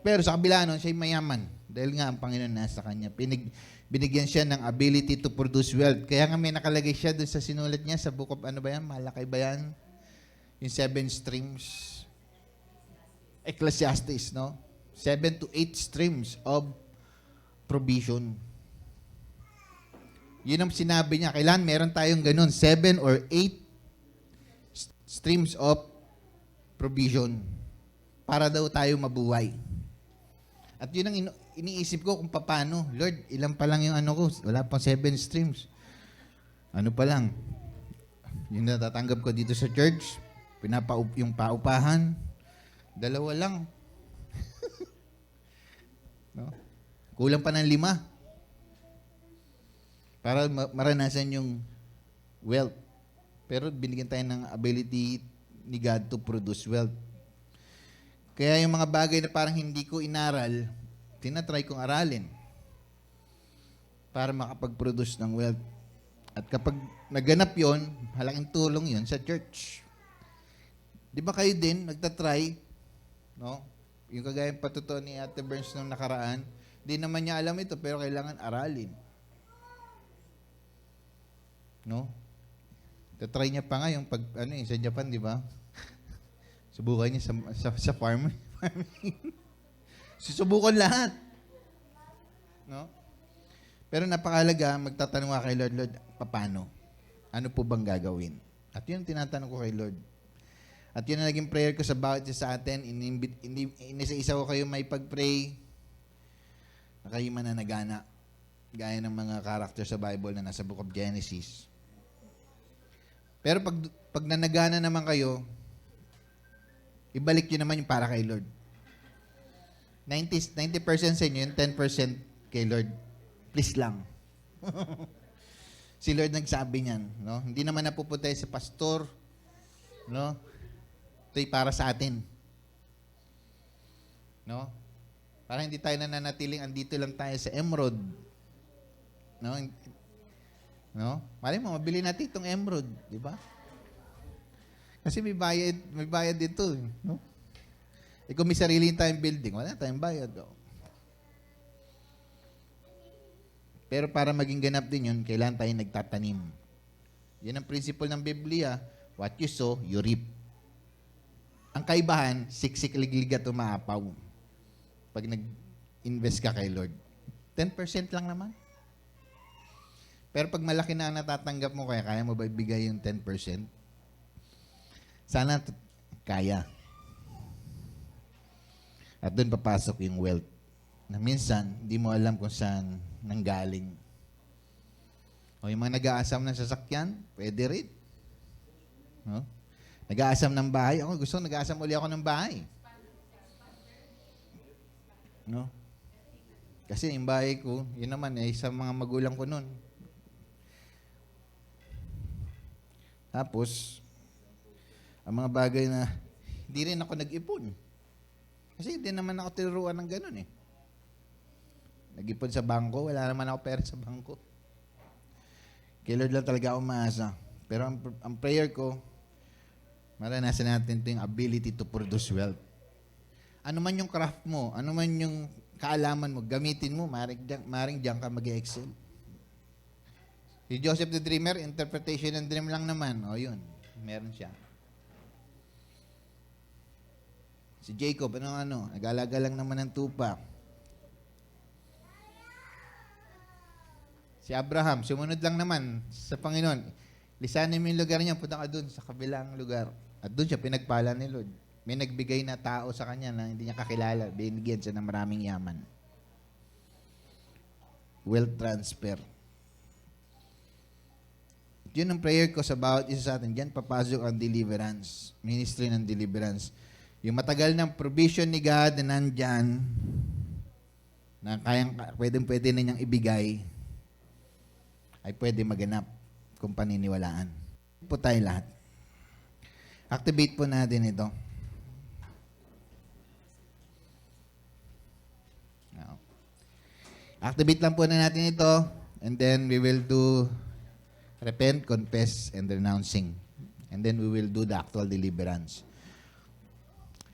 Pero sa kabila nun, siya'y mayaman. Dahil nga ang Panginoon nasa kanya. Binigyan siya ng ability to produce wealth. Kaya nga may nakalagay siya doon sa sinulat niya sa book of Malakay ba yan? Yung 7 streams. Ecclesiastes, no? 7 to 8 streams of provision. Yun ang sinabi niya. Kailan meron tayong ganun, 7 or 8 streams of provision para daw tayo mabuhay. At yun ang iniisip ko kung paano. Lord, ilan pa lang yung ko? Wala pang 7 streams. Ano pa lang? Yung natatanggap ko dito sa church, yung paupahan, 2 lang. No? Kulang pa ng 5 para maranasan yung wealth. Pero binigyan tayo ng ability ni God to produce wealth. Kaya yung mga bagay na parang hindi ko inaral, tinatry kong aralin para makapag-produce ng wealth. At kapag naganap yon, malaking tulong yon sa church. Di ba kayo din, nagtatry, no? Yung kagaya patuto ni Ate Burns nung nakaraan, di naman niya alam ito, pero kailangan aralin. No? Tatry niya pa nga yung sa Japan, di ba? Subukan niya sa farming. Susubukan lahat. No? Pero napakalaga, magtatanong ka kay Lord, paano? Ano po bang gagawin? At yun tinatanong ko kay Lord. At yun ang naging prayer ko sa bawat isa sa atin. Inisa-isa ko kayo may pag-pray na kayo mananagana. Gaya ng mga character sa Bible na nasa Book of Genesis. Pero pag nanagana naman kayo, ibalik nyo naman yung para kay Lord. 90% sa inyo, yung 10% kay Lord. Please lang. Si Lord nagsabi niyan, no? Hindi naman napupunta sa pastor, no? Ito'y para sa atin. No? Para hindi tayo nananatiling andito lang tayo sa Emerald. No? No? Mali mo, mabili natin itong Emerald, di ba? Kasi may bayad dito, no? Kung may sarili tayong building, wala tayong bayad. Oh. Pero para maging ganap din yun, kailangan tayong nagtatanim. Yan ang principle ng Biblia. What you sow, you reap. Ang kaibahan, siksik liglig at umaapaw. Pag nag-invest ka kay Lord. 10% lang naman. Pero pag malaki na natatanggap mo, kaya mo ba ibigay yung 10%? Sana kaya. At doon papasok yung wealth. Na minsan, hindi mo alam kung saan nanggaling. O yung mga nag-aasam ng sasakyan, pwede rin. No? Nag-aasam ng bahay. Ako gusto nag-aasam uli ako ng bahay. No? Kasi yung bahay ko, yun naman sa mga magulang ko noon. Tapos, ang mga bagay na hindi rin ako nag-ipon. Kasi hindi naman ako tinuruan ng ganun eh. Nag-ipon sa bangko, wala naman ako pera sa bangko. Kay Lord lang talaga ako umaasa. Pero ang prayer ko, maranasan natin ito yung ability to produce wealth. Ano man yung craft mo, ano man yung kaalaman mo, gamitin mo, maring diyan ka mag-excel. Si Joseph the Dreamer, interpretation ng dream lang naman. O yun, meron siya. Si Jacob, nag-alaga lang naman ng tupa. Si Abraham, sumunod lang naman sa Panginoon. Lisanin mo yung lugar niya, punta ka dun sa kabilang lugar. At dun siya pinagpala ni Lord. May nagbigay na tao sa kanya na hindi niya kakilala. Binigyan siya ng maraming yaman. Wealth transfer. Yun ang prayer ko sa bawat isa sa atin. Diyan papasok ang deliverance. Ministry ng deliverance. Yung matagal ng provision ni God na nandyan, na pwede na niyang ibigay, ay pwede maganap kung paniniwalaan. Po tayo lahat. Activate po natin ito. Now, activate lang po na natin ito, and then we will do repent, confess, and renouncing. And then we will do the actual deliverance.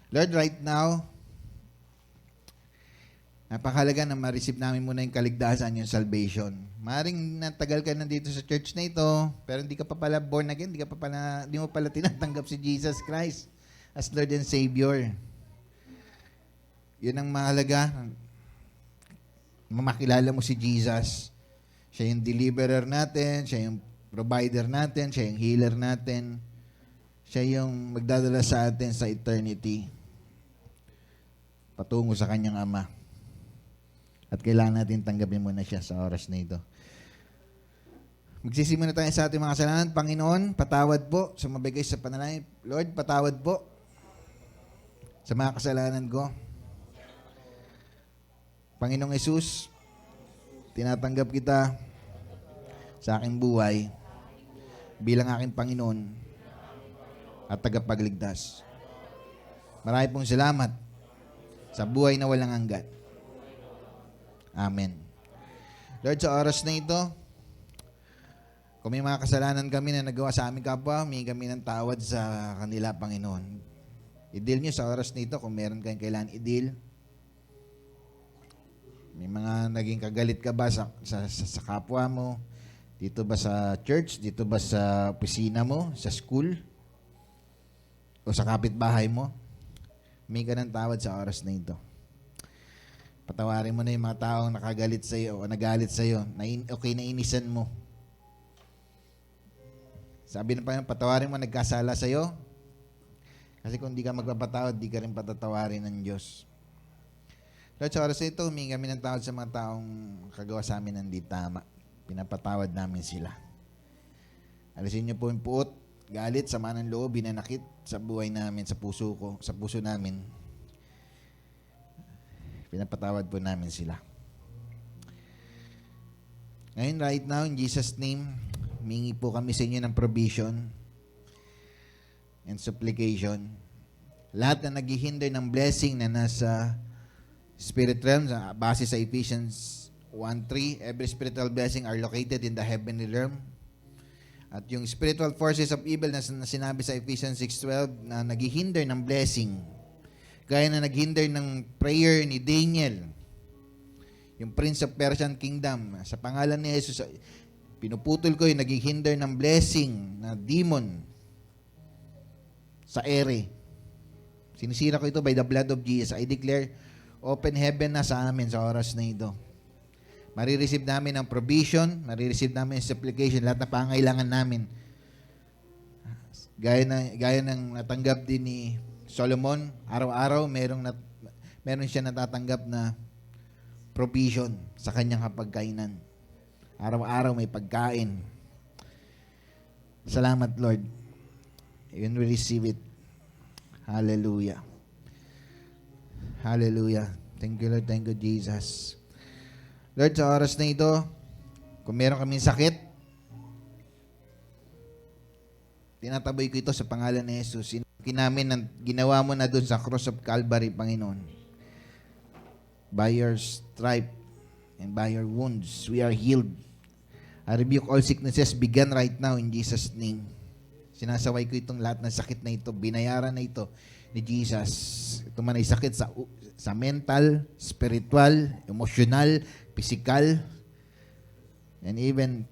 Lord, right now, napakahalaga na ma-receive namin muna yung kaligtasan, yung salvation. Maring natagal ka nandito sa church na ito, pero hindi ka pa pala born again, hindi mo pala tinatanggap si Jesus Christ as Lord and Savior. Yun ang mahalaga. Mamakilala mo si Jesus. Siya yung deliverer natin, siya yung provider natin, siya yung healer natin, siya yung magdadala sa atin sa eternity patungo sa kanyang Ama. At kailangan natin tanggapin muna siya sa oras na ito. Magsisimula tayo sa ating mga kasalanan. Panginoon, patawad po sa mabigay sa panalangin. Lord, patawad po sa mga kasalanan ko. Panginoong Hesus, tinatanggap kita sa aking buhay bilang aking Panginoon at tagapagligtas. Marami pong salamat sa buhay na walang hanggan. Amen. Lord, sa oras na ito, kung may mga kasalanan kami na nagawa sa aming kapwa, may kami ng tawad sa kanila, Panginoon. I-deal nyo sa oras na ito kung meron kayong kailangan i-deal. May mga naging kagalit ka ba sa kapwa mo? Dito ba sa church? Dito ba sa opisina mo? Sa school? O sa kapitbahay mo? May ka ng tawad sa oras na ito. Patawarin mo na yung mga taong nakagalit sa iyo o nagalit sa iyo. Okay, nainisan mo. Sabi ng Panginoon, patawarin mo nagkasala sa iyo. Kasi kung di ka magpapatawad, di ka rin patatawarin ng Diyos. Lord, sa oras na ito, humingi kami ng tawad sa mga taong kagawa sa amin ng di tama. Pinapatawad namin sila. Alisin niyo po yung puot, galit, sama ng loob, binanakit sa buhay namin, sa puso namin. Pinapatawad po namin sila. Ngayon, right now, in Jesus' name, humingi po kami sa inyo ng provision and supplication. Lahat na naghihinder ng blessing na nasa spirit realm, base sa Ephesians 1:3, every spiritual blessing are located in the heavenly realm. At yung spiritual forces of evil na sinabi sa Ephesians 6:12 na naghihinder ng blessing, gaya na naghinder ng prayer ni Daniel, yung Prince of Persian Kingdom, sa pangalan ni Jesus, pinuputol ko yung naghihinder ng blessing na demon sa ere. Sinisira ko ito by the blood of Jesus. I declare open heaven na sa amin sa oras na ito. Marireceive namin ang provision, marireceive namin ang supplication, lahat na pangailangan namin. Gaya ng natanggap din ni Solomon, araw-araw meron siya natatanggap na provision sa kanyang hapagkainan. Araw-araw may pagkain. Salamat, Lord. And we receive it. Hallelujah. Hallelujah. Thank you, Lord. Thank you, Jesus. Lord, sa oras na ito, kung meron kaming sakit, tinataboy ko ito sa pangalan ni Jesus. Ginawa mo na doon sa cross of Calvary, Panginoon. By your stripe and by your wounds, we are healed. I rebuke all sicknesses, begin right now in Jesus' name. Sinasaway ko itong lahat ng sakit na ito, binayaran na ito ni Jesus. Ito man ay sakit sa mental, spiritual, emotional, physical, and even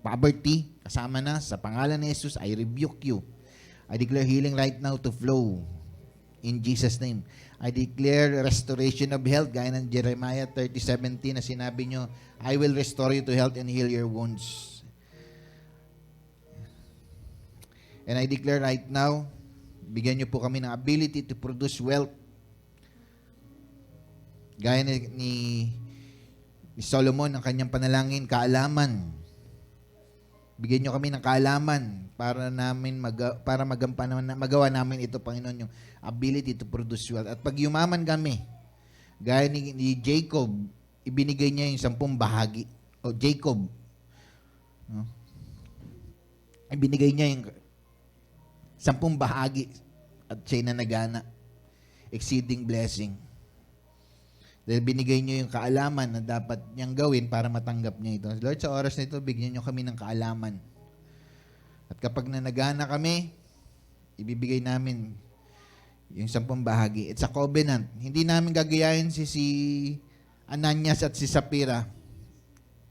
poverty, kasama na sa pangalan ni Jesus. I rebuke you. I declare healing right now to flow in Jesus' name. I declare restoration of health, gaya ng Jeremiah 30:17 na sinabi nyo, I will restore you to health and heal your wounds. And I declare right now, bigyan nyo po kami ng ability to produce wealth. Gaya ni Solomon, ang kanyang panalangin, kaalaman. Bigyan nyo kami ng kaalaman para magawa namin ito, Panginoon, yung ability to produce wealth. At pag yumaman kami, Gaya ni Jacob, ibinigay niya yung 10 bahagi. O Jacob, no? Ibinigay niya yung 10 bahagi at siya'y nanagana. Exceeding blessing. Dahil binigay niyo yung kaalaman na dapat niyang gawin para matanggap niya ito. Lord, sa oras na ito, bigyan niyo kami ng kaalaman. At kapag nanagana kami, ibibigay namin yung 10 bahagi. It's a covenant. Hindi namin gagayahin si Ananias at si Sapphira.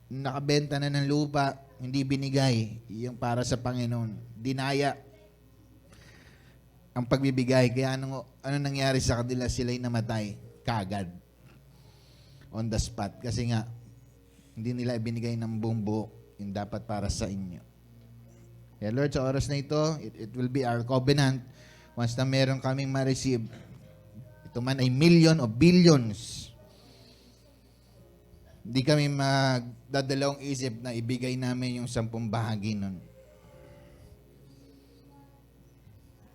Nakabenta na ng lupa, hindi binigay yung para sa Panginoon. Dinaya ang pagbibigay. Kaya ano nangyari sa kanila? Sila'y namatay kagad. On the spot. Kasi nga, hindi nila ibinigay ng buong buo yung dapat para sa inyo. Kaya Lord, sa oras na ito, it will be our covenant. Once na meron kaming ma-receive, ito man ay million o billions, hindi kami magdadalawang isip na ibigay namin yung 10 bahagi nun.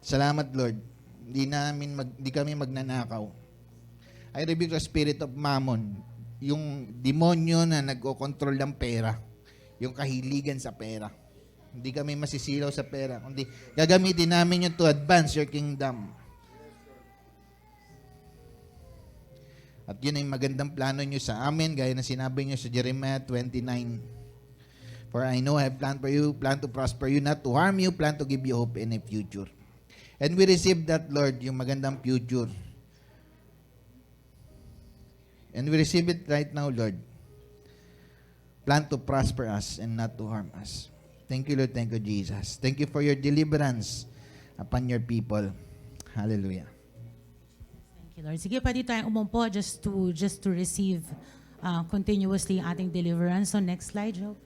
Salamat, Lord. Hindi kami magnanakaw. I rebuke the spirit of mammon, yung demonyo na nag-o-control ng pera, yung kahiligan sa pera. Hindi kami masisilaw sa pera, kundi gagamitin namin yun to advance your kingdom. At yun ay magandang plano nyo sa amin, gaya na sinabi nyo sa Jeremiah 29. For I know I have planned for you, plan to prosper you, not to harm you, plan to give you hope in a future. And we receive that, Lord, yung magandang future. And we receive it right now, Lord. Plan to prosper us and not to harm us. Thank you, Lord. Thank you, Jesus. Thank you for your deliverance upon your people. Hallelujah. Thank you, Lord. Sige, pwede tayong umumpo just to receive continuously ating deliverance. So next slide, Joe.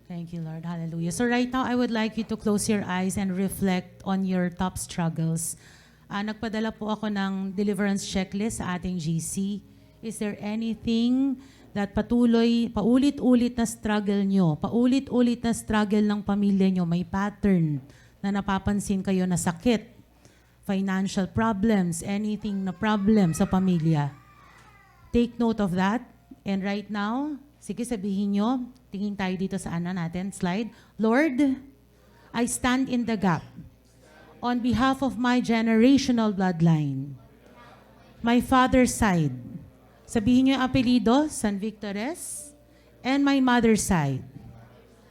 Thank you, Lord. Hallelujah. So right now, I would like you to close your eyes and reflect on your top struggles. Nagpadala po ako ng deliverance checklist sa ating GC. Is there anything that paulit-ulit na struggle nyo, paulit-ulit na struggle ng pamilya nyo, may pattern na napapansin kayo na sakit, financial problems, anything na problem sa pamilya? Take note of that. And right now, sige sabihin nyo, tingin tayo dito sa natin, slide. Lord, I stand in the gap on behalf of my generational bloodline, my father's side. Sabihin niyo yung apelido, San Victores, and my mother's side,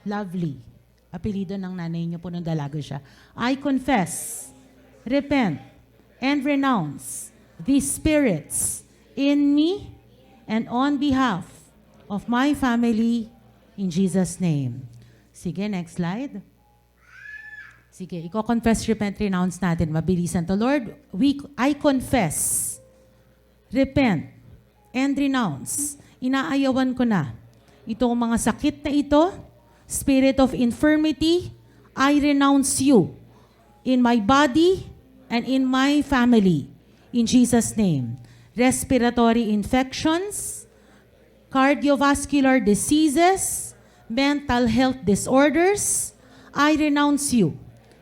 Lovely. Apelido ng nanay niyo po nung dalaga siya. I confess, repent, and renounce these spirits in me and on behalf of my family in Jesus' name. Sige, next slide. Sige, i-confess, repent, renounce natin. Mabilisan to. Lord, I confess, repent, and renounce. Inaayawan ko na itong mga sakit na ito, spirit of infirmity, I renounce you in my body and in my family. In Jesus' name. Respiratory infections, cardiovascular diseases, mental health disorders, I renounce you.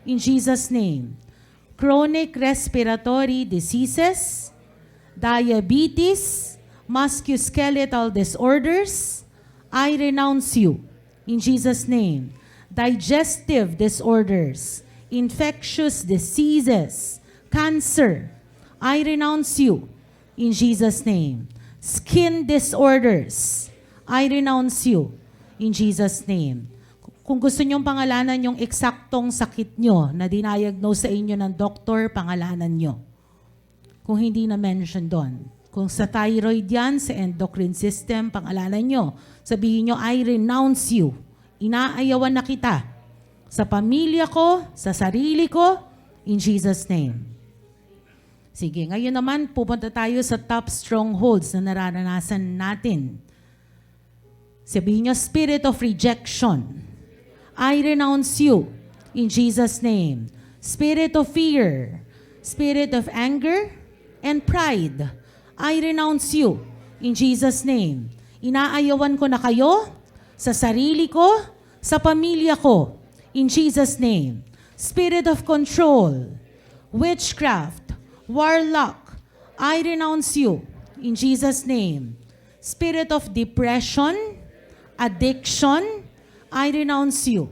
In Jesus' name. Chronic respiratory diseases, diabetes, musculoskeletal disorders, I renounce you. In Jesus' name. Digestive disorders, infectious diseases, cancer, I renounce you. In Jesus' name. Skin disorders, I renounce you. In Jesus' name. Kung gusto nyong pangalanan yung eksaktong sakit nyo na dinayagnos sa inyo ng doktor, pangalanan nyo. Kung hindi na-mention doon. Kung sa thyroid yan, sa endocrine system, pangalanan nyo. Sabihin nyo, I renounce you. Inaayawan na kita. Sa pamilya ko, sa sarili ko, in Jesus' name. Sige, ngayon naman, pupunta tayo sa top strongholds na nararanasan natin. Sabihin nyo, spirit of rejection. I renounce you in Jesus' name. Spirit of fear, spirit of anger, and pride. I renounce you in Jesus' name. Inaayawan ko na kayo sa sarili ko, sa pamilya ko, in Jesus' name. Spirit of control, witchcraft, warlock, I renounce you in Jesus' name. Spirit of depression, addiction, I renounce you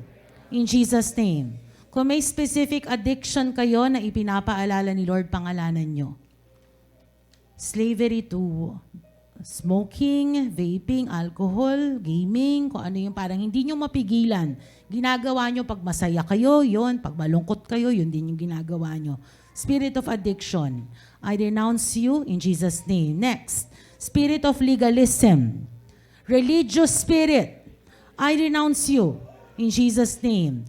in Jesus' name. Kung may specific addiction kayo na ipinapaalala ni Lord, pangalanan nyo. Slavery to smoking, vaping, alcohol, gaming, kung ano yung parang hindi nyo mapigilan. Ginagawa nyo pag masaya kayo, yun. Pag malungkot kayo, yun din yung ginagawa nyo. Spirit of addiction, I renounce you in Jesus' name. Next, spirit of legalism, religious spirit, I renounce you in Jesus' name.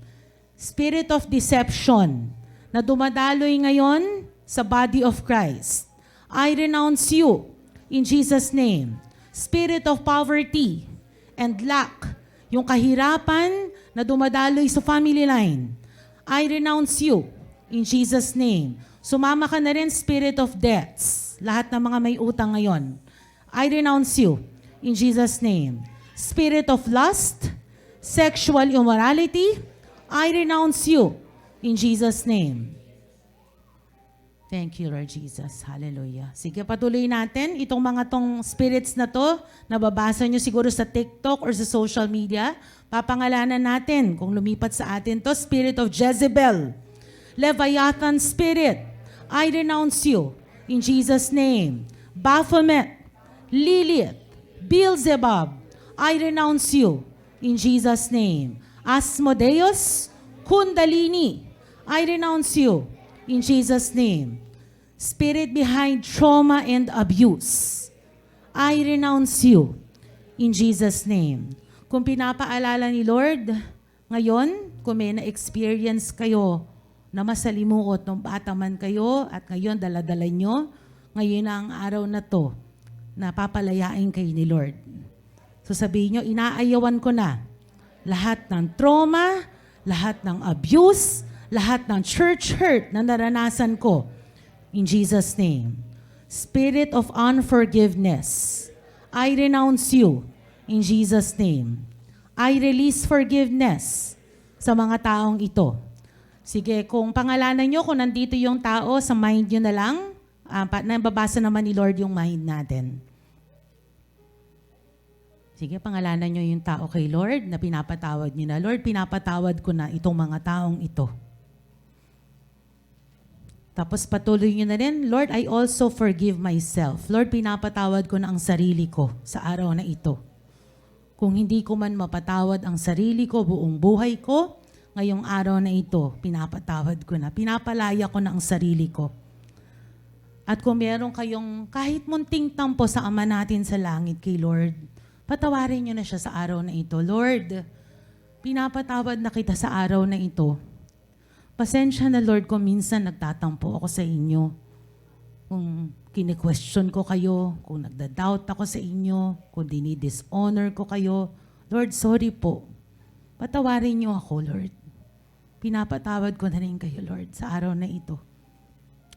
Spirit of deception na dumadaloy ngayon sa body of Christ, I renounce you in Jesus' name. Spirit of poverty and lack, yung kahirapan na dumadaloy sa family line, I renounce you in Jesus' name. Sumama ka na rin, spirit of debts. Lahat ng mga may utang ngayon, I renounce you in Jesus' name. Spirit of lust, sexual immorality, I renounce you in Jesus' name. Thank you, Lord Jesus. Hallelujah. Sige, patuloy natin. Itong mga tong spirits na to, nababasa nyo siguro sa TikTok or sa social media, papangalanan natin kung lumipat sa atin to. Spirit of Jezebel, Leviathan spirit, I renounce you in Jesus' name. Baphomet, Lilith, Beelzebub, I renounce you in Jesus' name. Asmodeus, Kundalini, I renounce you in Jesus' name. Spirit behind trauma and abuse, I renounce you in Jesus' name. Kung pinapaalala ni Lord, ngayon, kung may na-experience kayo na masalimuot nung bata man kayo at ngayon daladala nyo, ngayon na ang araw na to, na papalayain kayo ni Lord. So sabihin nyo, inaayawan ko na lahat ng trauma, lahat ng abuse, lahat ng church hurt na naranasan ko. In Jesus' name. Spirit of unforgiveness, I renounce you. In Jesus' name. I release forgiveness sa mga taong ito. Sige, kung pangalanan nyo, kung nandito yung tao, sa mind nyo na lang, nababasa naman ni Lord yung mind natin. Sige, pangalanan nyo yung tao kay Lord na pinapatawad nyo na. Lord, pinapatawad ko na itong mga taong ito. Tapos patuloy nyo na rin, Lord, I also forgive myself. Lord, pinapatawad ko na ang sarili ko sa araw na ito. Kung hindi ko man mapatawad ang sarili ko, buong buhay ko, ngayong araw na ito, pinapatawad ko na. Pinapalaya ko na ang sarili ko. At kung meron kayong kahit munting tampo sa Ama natin sa langit kay Lord, patawarin nyo na siya sa araw na ito. Lord, pinapatawad na kita sa araw na ito. Pasensya na, Lord, kung minsan nagtatampo ako sa inyo. Kung kine-question ko kayo, kung nagda-doubt ako sa inyo, kung dinidishonor ko kayo. Lord, sorry po. Patawarin niyo ako, Lord. Pinapatawad ko na rin kayo, Lord, sa araw na ito.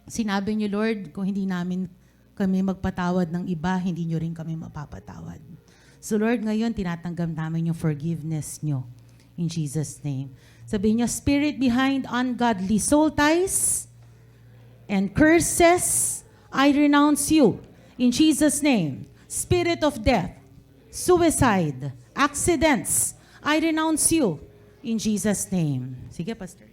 Sinabi niyo, Lord, kung hindi namin kami magpatawad ng iba, hindi niyo rin kami mapapatawad. So, Lord, ngayon, tinatanggap namin yung forgiveness niyo. In Jesus' name. Sabihin niyo, spirit behind ungodly soul ties and curses, I renounce you. In Jesus' name. Spirit of death, suicide, accidents, I renounce you. In Jesus' name. Sige, Pastor.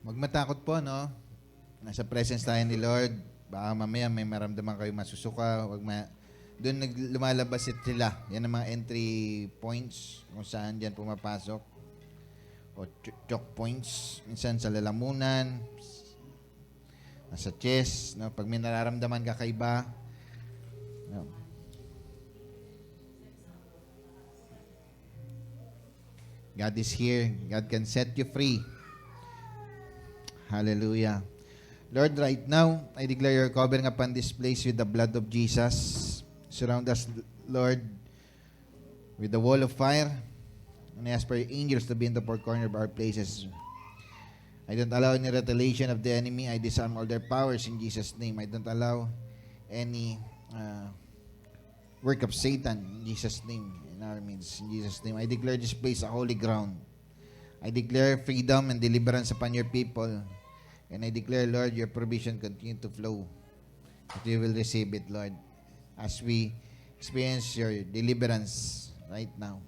Magmatakot po, no? Nasa presence tayo ni Lord. Baka mamaya may maramdaman kayo masusuka. Doon lumalabas sila. Yan ang mga entry points kung saan dyan pumapasok. O choke points. Minsan sa lalamunan, nasa chest. No? Pag may nararamdaman kakaiba. No? God is here. God can set you free. Hallelujah. Lord, right now, I declare your covering upon this place with the blood of Jesus. Surround us, Lord, with the wall of fire. And I ask for your angels to be in the four corners of our places. I don't allow any retaliation of the enemy. I disarm all their powers in Jesus' name. I don't allow any work of Satan in Jesus' name. in our midst. In Jesus' name, I declare this place a holy ground. I declare freedom and deliverance upon your people. And I declare, Lord, your provision continue to flow. That we will receive it, Lord, as we experience your deliverance right now.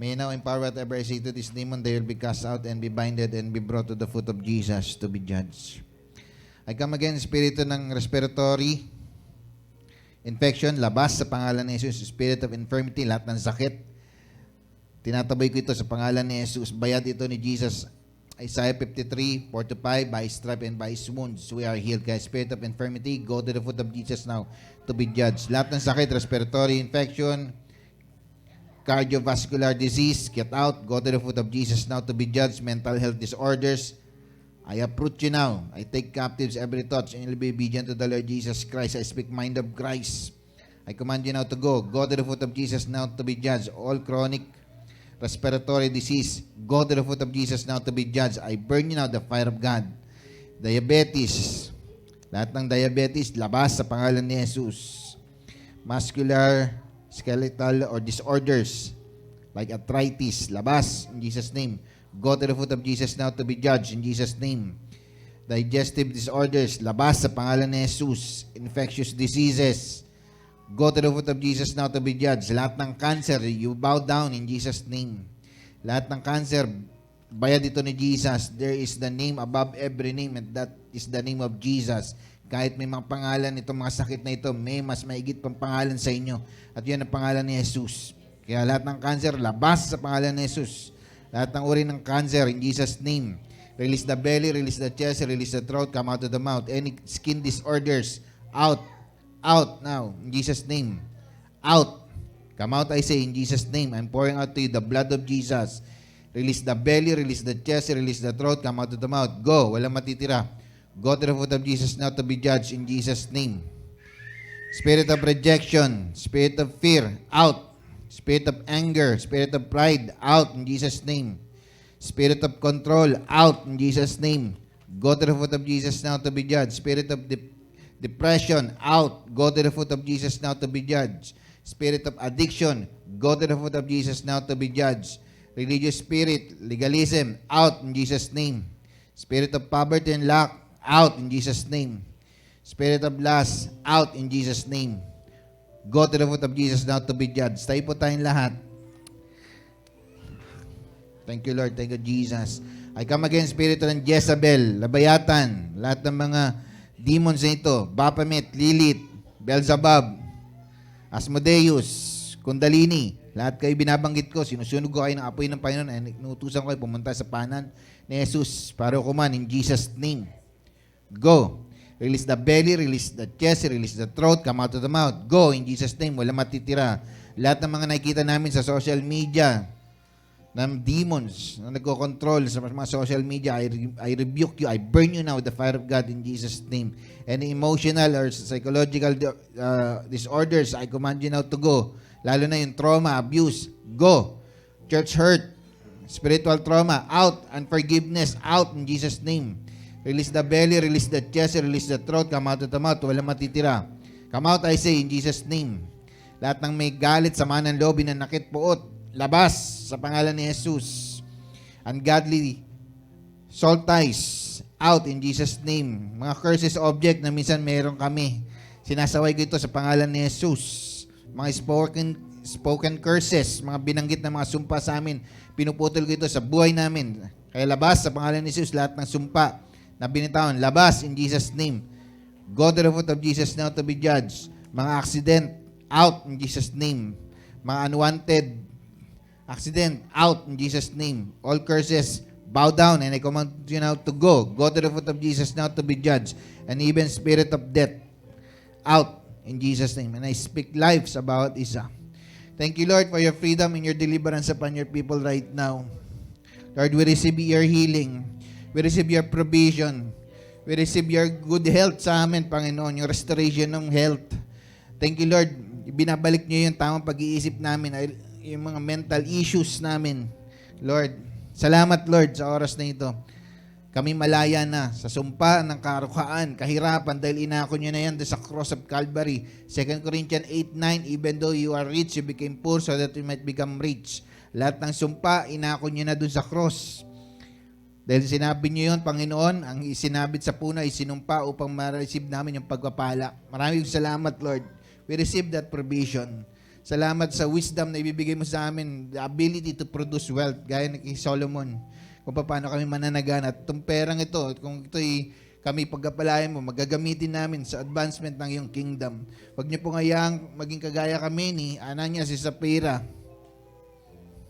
May you now empower whatever I say to this demon, they will be cast out and be binded and be brought to the foot of Jesus to be judged. I come again, spirito ng respiratory infection, labas sa pangalan ni Jesus. Spirit of infirmity, lahat ng sakit, tinataboy ko ito sa pangalan ni Jesus. Bayad ito ni Jesus. Isaiah 53:4-5, by his stripe and by his wounds we are healed. Kaya spirit of infirmity, go to the foot of Jesus now to be judged. Lahat ng sakit, respiratory infection, cardiovascular disease, get out, go to the foot of Jesus now to be judged. Mental health disorders, I uproot you now. I take captives every thought, and you'll be obedient to the Lord Jesus Christ. I speak mind of Christ. I command you now to go. Go to the foot of Jesus now to be judged. All chronic respiratory disease, go to the foot of Jesus now to be judged. I burn you now the fire of God. Diabetes, lahat ng diabetes, labas sa pangalan ni Jesus. Muscular, skeletal, or disorders, like arthritis, labas in Jesus' name. Go to the foot of Jesus now to be judged in Jesus' name. Digestive disorders, labas sa pangalan ni Jesus. Infectious diseases, go to the foot of Jesus now to be judged. Lahat ng cancer, you bow down in Jesus' name. Lahat ng cancer, bayad ito ni Jesus. There is the name above every name, and that is the name of Jesus. Kahit may mga pangalan itong mga sakit na ito, may mas maigit pang pangalan sa inyo. At yan ang pangalan ni Jesus. Kaya lahat ng cancer, labas sa pangalan ni Jesus. Lahat ng uri ng cancer, in Jesus' name. Release the belly, release the chest, release the throat, come out of the mouth. Any skin disorders, out. Out now, in Jesus' name. Out. Come out, I say, in Jesus' name. I'm pouring out to you the blood of Jesus. Release the belly, release the chest, release the throat, come out of the mouth. Go, walang matitira. Go to the foot of Jesus now to be judged in Jesus' name. Spirit of rejection, spirit of fear, out. Spirit of anger, spirit of pride, out in Jesus' name. Spirit of control, out in Jesus' name. Go to the foot of Jesus now to be judged. Spirit of depression, out. Go to the foot of Jesus now to be judged. Spirit of addiction, go to the foot of Jesus now to be judged. Religious spirit, legalism, out in Jesus' name. Spirit of poverty and lack, out in Jesus' name. Spirit of lust, out in Jesus' name. Go to the foot of Jesus now to be judged. Tayo po tayong lahat. Thank you, Lord. Thank you, Jesus. I come against spirit ng Jezebel, Labayatan, lahat ng mga demons na ito, Baphomet, Lilith, Beelzebub, Asmodeus, Kundalini, lahat kayo binabanggit ko, sinusunog ko kayo ng apoy ng Panginoon, and inutusan ko kayo pumunta sa panan ni Jesus para kuman in Jesus' name. Go. Release the belly, release the chest, release the throat, come out of the mouth. Go in Jesus' name, wala matitira. Lahat ng mga nakikita namin sa social media, ng demons na nagko-control sa mga social media, I rebuke you, I burn you now with the fire of God in Jesus' name. Any emotional or psychological disorders, I command you now to go. Lalo na yung trauma, abuse, go. Church hurt, spiritual trauma, out. Unforgiveness, out in Jesus' name. Release the belly, release the chest, release the throat, come out of the mouth, walang matitira. Come out, I say, in Jesus' name. Lahat ng may galit, sama ng loob, nanakit, puot, labas sa pangalan ni Jesus. Ungodly soul ties, out in Jesus' name. Mga curses object na minsan meron kami, sinasaway ko ito sa pangalan ni Jesus. Mga spoken curses, mga binanggit na mga sumpa sa amin, pinuputol ko ito sa buhay namin. Kaya labas sa pangalan ni Jesus, lahat ng sumpa na binitawan, labas in Jesus' name. Go to the foot of Jesus now to be judged. Mga accident, out in Jesus' name. Mga unwanted accident, out in Jesus' name. All curses, bow down, and I command you now to go. Go to the foot of Jesus now to be judged. And even spirit of death, out in Jesus' name. And I speak lives about Isa. Thank you, Lord, for your freedom and your deliverance upon your people right now. Lord, we receive your healing. We receive your provision. We receive your good health sa amin, Panginoon, yung restoration ng health. Thank you, Lord. Binabalik niyo yung tamang pag-iisip namin, yung mga mental issues namin. Lord, salamat, Lord, sa oras na ito. Kami malaya na sa sumpa ng karuhaan, kahirapan, dahil inako nyo na yan sa cross of Calvary. 2 Corinthians 8:9, even though you are rich, you became poor so that you might become rich. Lahat ng sumpa, inako nyo na dun sa cross. Dahil sinabi nyo yun, Panginoon, ang isinabit sa puna ay sinumpa upang ma-receive namin yung pagpapala. Maraming salamat, Lord. We receive that provision. Salamat sa wisdom na ibibigay mo sa amin, the ability to produce wealth, gaya ng kay Solomon, kung paano kami mananagan. At itong perang ito, kung ito'y kami pagkapalayan mo, magagamitin namin sa advancement ng iyong kingdom. Huwag niyo pong hayang maging kagaya kami ni Ananias si Sapphira,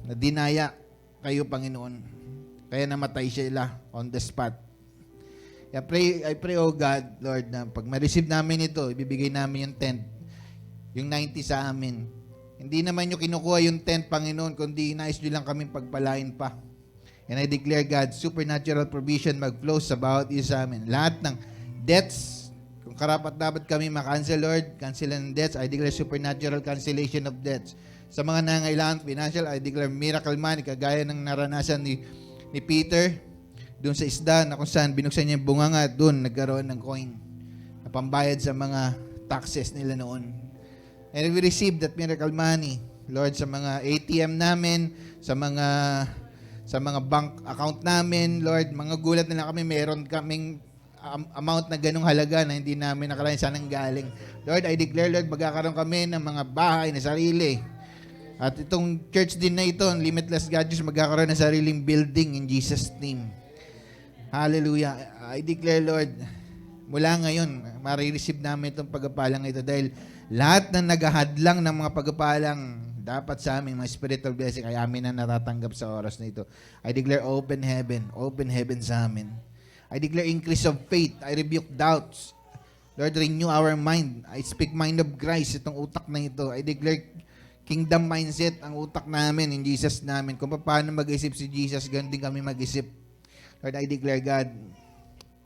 na dinaya kayo, Panginoon. Kaya namatay sila on the spot. I pray, oh God, Lord, na pag ma-receive namin ito, ibibigay namin yung tent, yung 90 sa amin. Hindi naman nyo kinukuha yung tent, Panginoon, kundi nais nyo lang kami pagpalain pa. And I declare, God, supernatural provision mag-flow sa bawat isa sa amin. Lahat ng debts, kung karapat dapat kami makancel, Lord, cancelan ng debts, I declare supernatural cancellation of debts. Sa mga nangailangan financial, I declare miracle money, kagaya ng naranasan ni Peter, doon sa isda, na kung saan binuksan niya yung bunganga, doon nagkaroon ng coin na pambayad sa mga taxes nila noon. And we receive that miracle money, Lord, sa mga ATM namin, sa mga bank account namin, Lord, mga gulat na lang kami, meron kaming amount na ganung halaga na hindi namin nakalain saan ang galing. Lord, I declare, Lord, magkakaroon kami ng mga bahay na sarili. At itong church din na ito, Limitless Gadgets, magkakaroon ng sariling building in Jesus' name. Hallelujah. I declare, Lord, mula ngayon, marireceive namin itong pagpapalang ito dahil lahat ng naghahadlang ng mga pagpapalang dapat sa amin, mga spiritual blessing, ay amin na natatanggap sa oras na ito. I declare open heaven sa amin. I declare increase of faith. I rebuke doubts. Lord, renew our mind. I speak mind of Christ, itong utak na ito. I declare kingdom mindset ang utak namin in Jesus namin. Kung paano mag-isip si Jesus, ganun din kami mag-isip. Lord, I declare, God,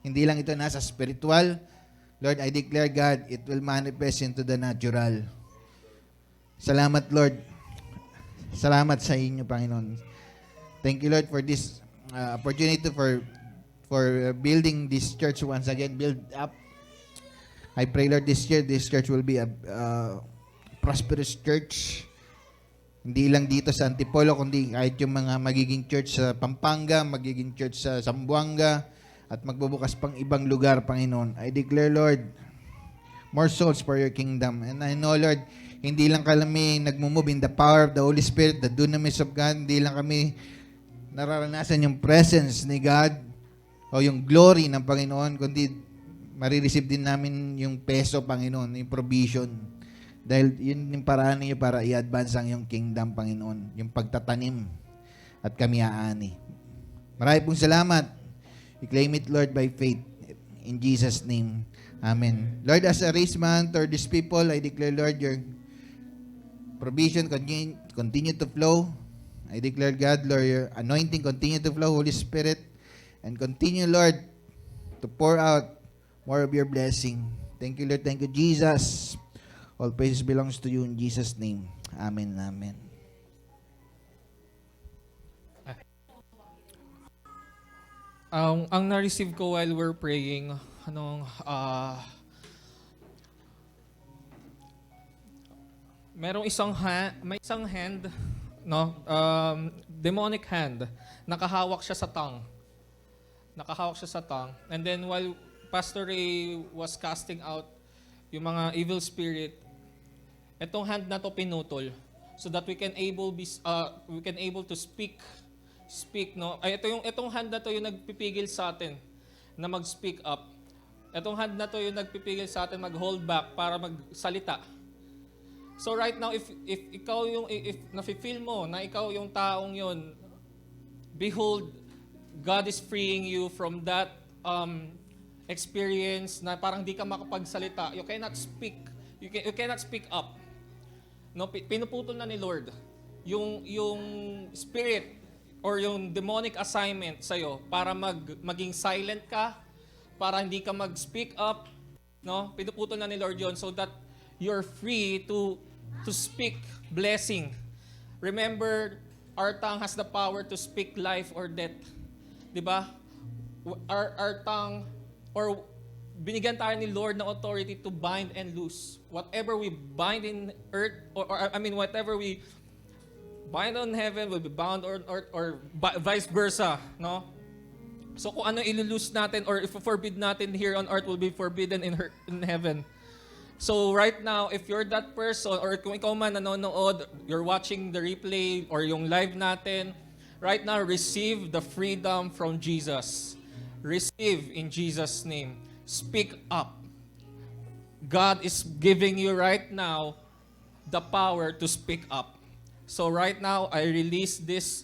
hindi lang ito nasa spiritual. Lord, I declare, God, it will manifest into the natural. Salamat, Lord. Salamat sa inyo, Panginoon. Thank you, Lord, for this opportunity for building this church once again, build up. I pray, Lord, this year, this church will be a prosperous church. Hindi lang dito sa Antipolo, kundi kahit yung mga magiging church sa Pampanga, magiging church sa Zamboanga, at magbubukas pang ibang lugar, Panginoon. I declare, Lord, more souls for your kingdom. And I know, Lord, hindi lang kami nagmumove in the power of the Holy Spirit, the dunamis of God. Hindi lang kami nararanasan yung presence ni God o yung glory ng Panginoon, kundi marireceive din namin yung peso, Panginoon, yung provision. Dahil yun yung paraan niyo para i-advance ang yung kingdom, Panginoon. Yung pagtatanim at kami aani. Marami pong salamat. We claim it, Lord, by faith. In Jesus' name. Amen. Lord, as a raised man toward these people, I declare, Lord, your provision continue to flow. I declare, God, Lord, your anointing continue to flow, Holy Spirit. And continue, Lord, to pour out more of your blessing. Thank you, Lord. Thank you, Jesus. All praise belongs to you in Jesus' name. Amen. Amen. Ang na-receive ko while we're praying, merong may isang hand, no? Demonic hand. Nakahawak siya sa tongue. And then while Pastor Ray was casting out yung mga evil spirit, etong hand na to pinutol so that we can able to speak, no. Ay etong hand na to yung nagpipigil sa atin na mag-speak up. Etong hand na to yung nagpipigil sa atin mag-hold back para magsalita. So right now, if nafe-feel mo na ikaw yung taong yon, behold, God is freeing you from that experience na parang di ka makapagsalita. You cannot speak. You cannot speak up. No, pinuputol na ni Lord yung spirit or yung demonic assignment sa'yo para maging silent ka, para hindi ka mag-speak up. No, pinuputol na ni Lord yon so that you're free to speak blessing. Remember, our tongue has the power to speak life or death. 'Di ba? our tongue, or binigyan tayo ni Lord ng authority to bind and loose. Whatever we bind in earth, whatever we bind on heaven will be bound on earth, or vice versa, no? So kung ano ilulus natin or if forbid natin here on earth will be forbidden in heaven. So right now, if you're that person, or kung ikaw man nanonood, you're watching the replay or yung live natin, right now, receive the freedom from Jesus. Receive in Jesus' name. Speak up. God is giving you right now the power to speak up. So right now, I release this,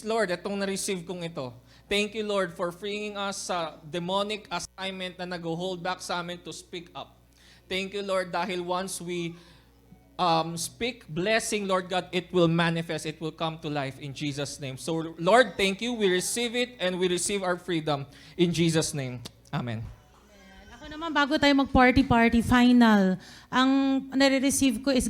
Lord, itong na-receive kong ito. Thank you, Lord, for freeing us sa demonic assignment na nag-hold back sa amin to speak up. Thank you, Lord, dahil once we speak blessing, Lord God, it will manifest, it will come to life in Jesus' name. So, Lord, thank you. We receive it and we receive our freedom in Jesus' name. Amen. Ako naman, bago tayo mag-party final, ang nare-receive ko is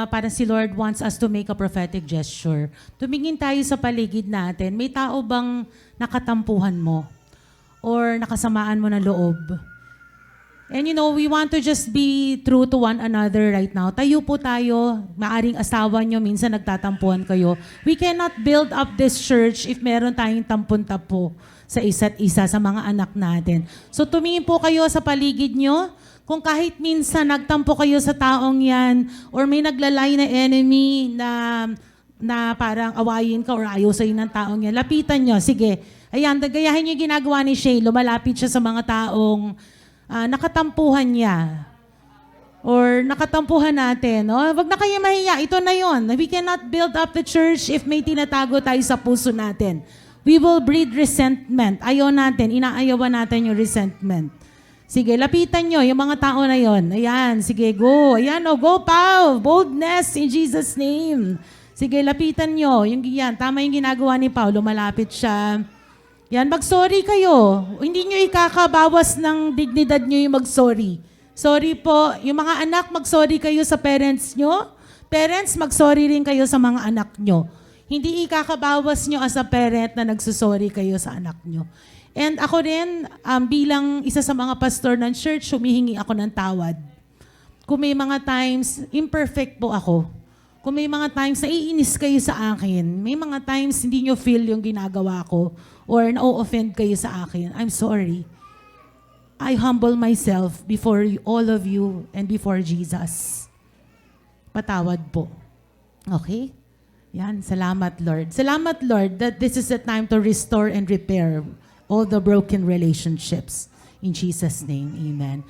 parang si Lord wants us to make a prophetic gesture. Tumingin tayo sa paligid natin. May tao bang nakatampuhan mo? Or nakasamaan mo na loob? And we want to just be true to one another right now. Tayo po tayo, maaring asawa nyo, minsan nagtatampuhan kayo. We cannot build up this church if meron tayong tampon-tapo sa isa't isa, sa mga anak natin. So tumingin po kayo sa paligid nyo. Kung kahit minsan nagtampo kayo sa taong yan, or may naglalay na enemy na parang awayin ka or ayaw sa'yo ng taong yan, lapitan nyo. Sige, ayan, gayahin nyo yung ginagawa ni Shay. Lumalapit siya sa mga taong nakatampuhan niya. Or nakatampuhan natin. No? Wag na kayo mahiya. Ito na yon. We cannot build up the church if may tinatago tayo sa puso natin. We will breed resentment. Ayaw natin. Inaayawan natin yung resentment. Sige, lapitan nyo yung mga tao na yon. Ayan, sige, go. Ayan, go, Pao. Boldness in Jesus' name. Sige, lapitan nyo. Yan, tama yung ginagawa ni Pao. Lumalapit siya. Yan, mag-sorry kayo. Hindi nyo ikakabawas ng dignidad nyo yung mag-sorry. Sorry po. Yung mga anak, mag-sorry kayo sa parents nyo. Parents, mag-sorry rin kayo sa mga anak nyo. Hindi ikakabawas nyo as a parent na nagsusorry kayo sa anak nyo. And ako rin, bilang isa sa mga pastor ng church, humihingi ako ng tawad. Kung may mga times, imperfect po ako. Kung may mga times na iinis kayo sa akin, may mga times hindi nyo feel yung ginagawa ko or na-offend kayo sa akin, I'm sorry. I humble myself before all of you and before Jesus. Patawad po. Okay? Yan, salamat Lord. Salamat Lord that this is the time to restore and repair all the broken relationships. In Jesus' name, amen.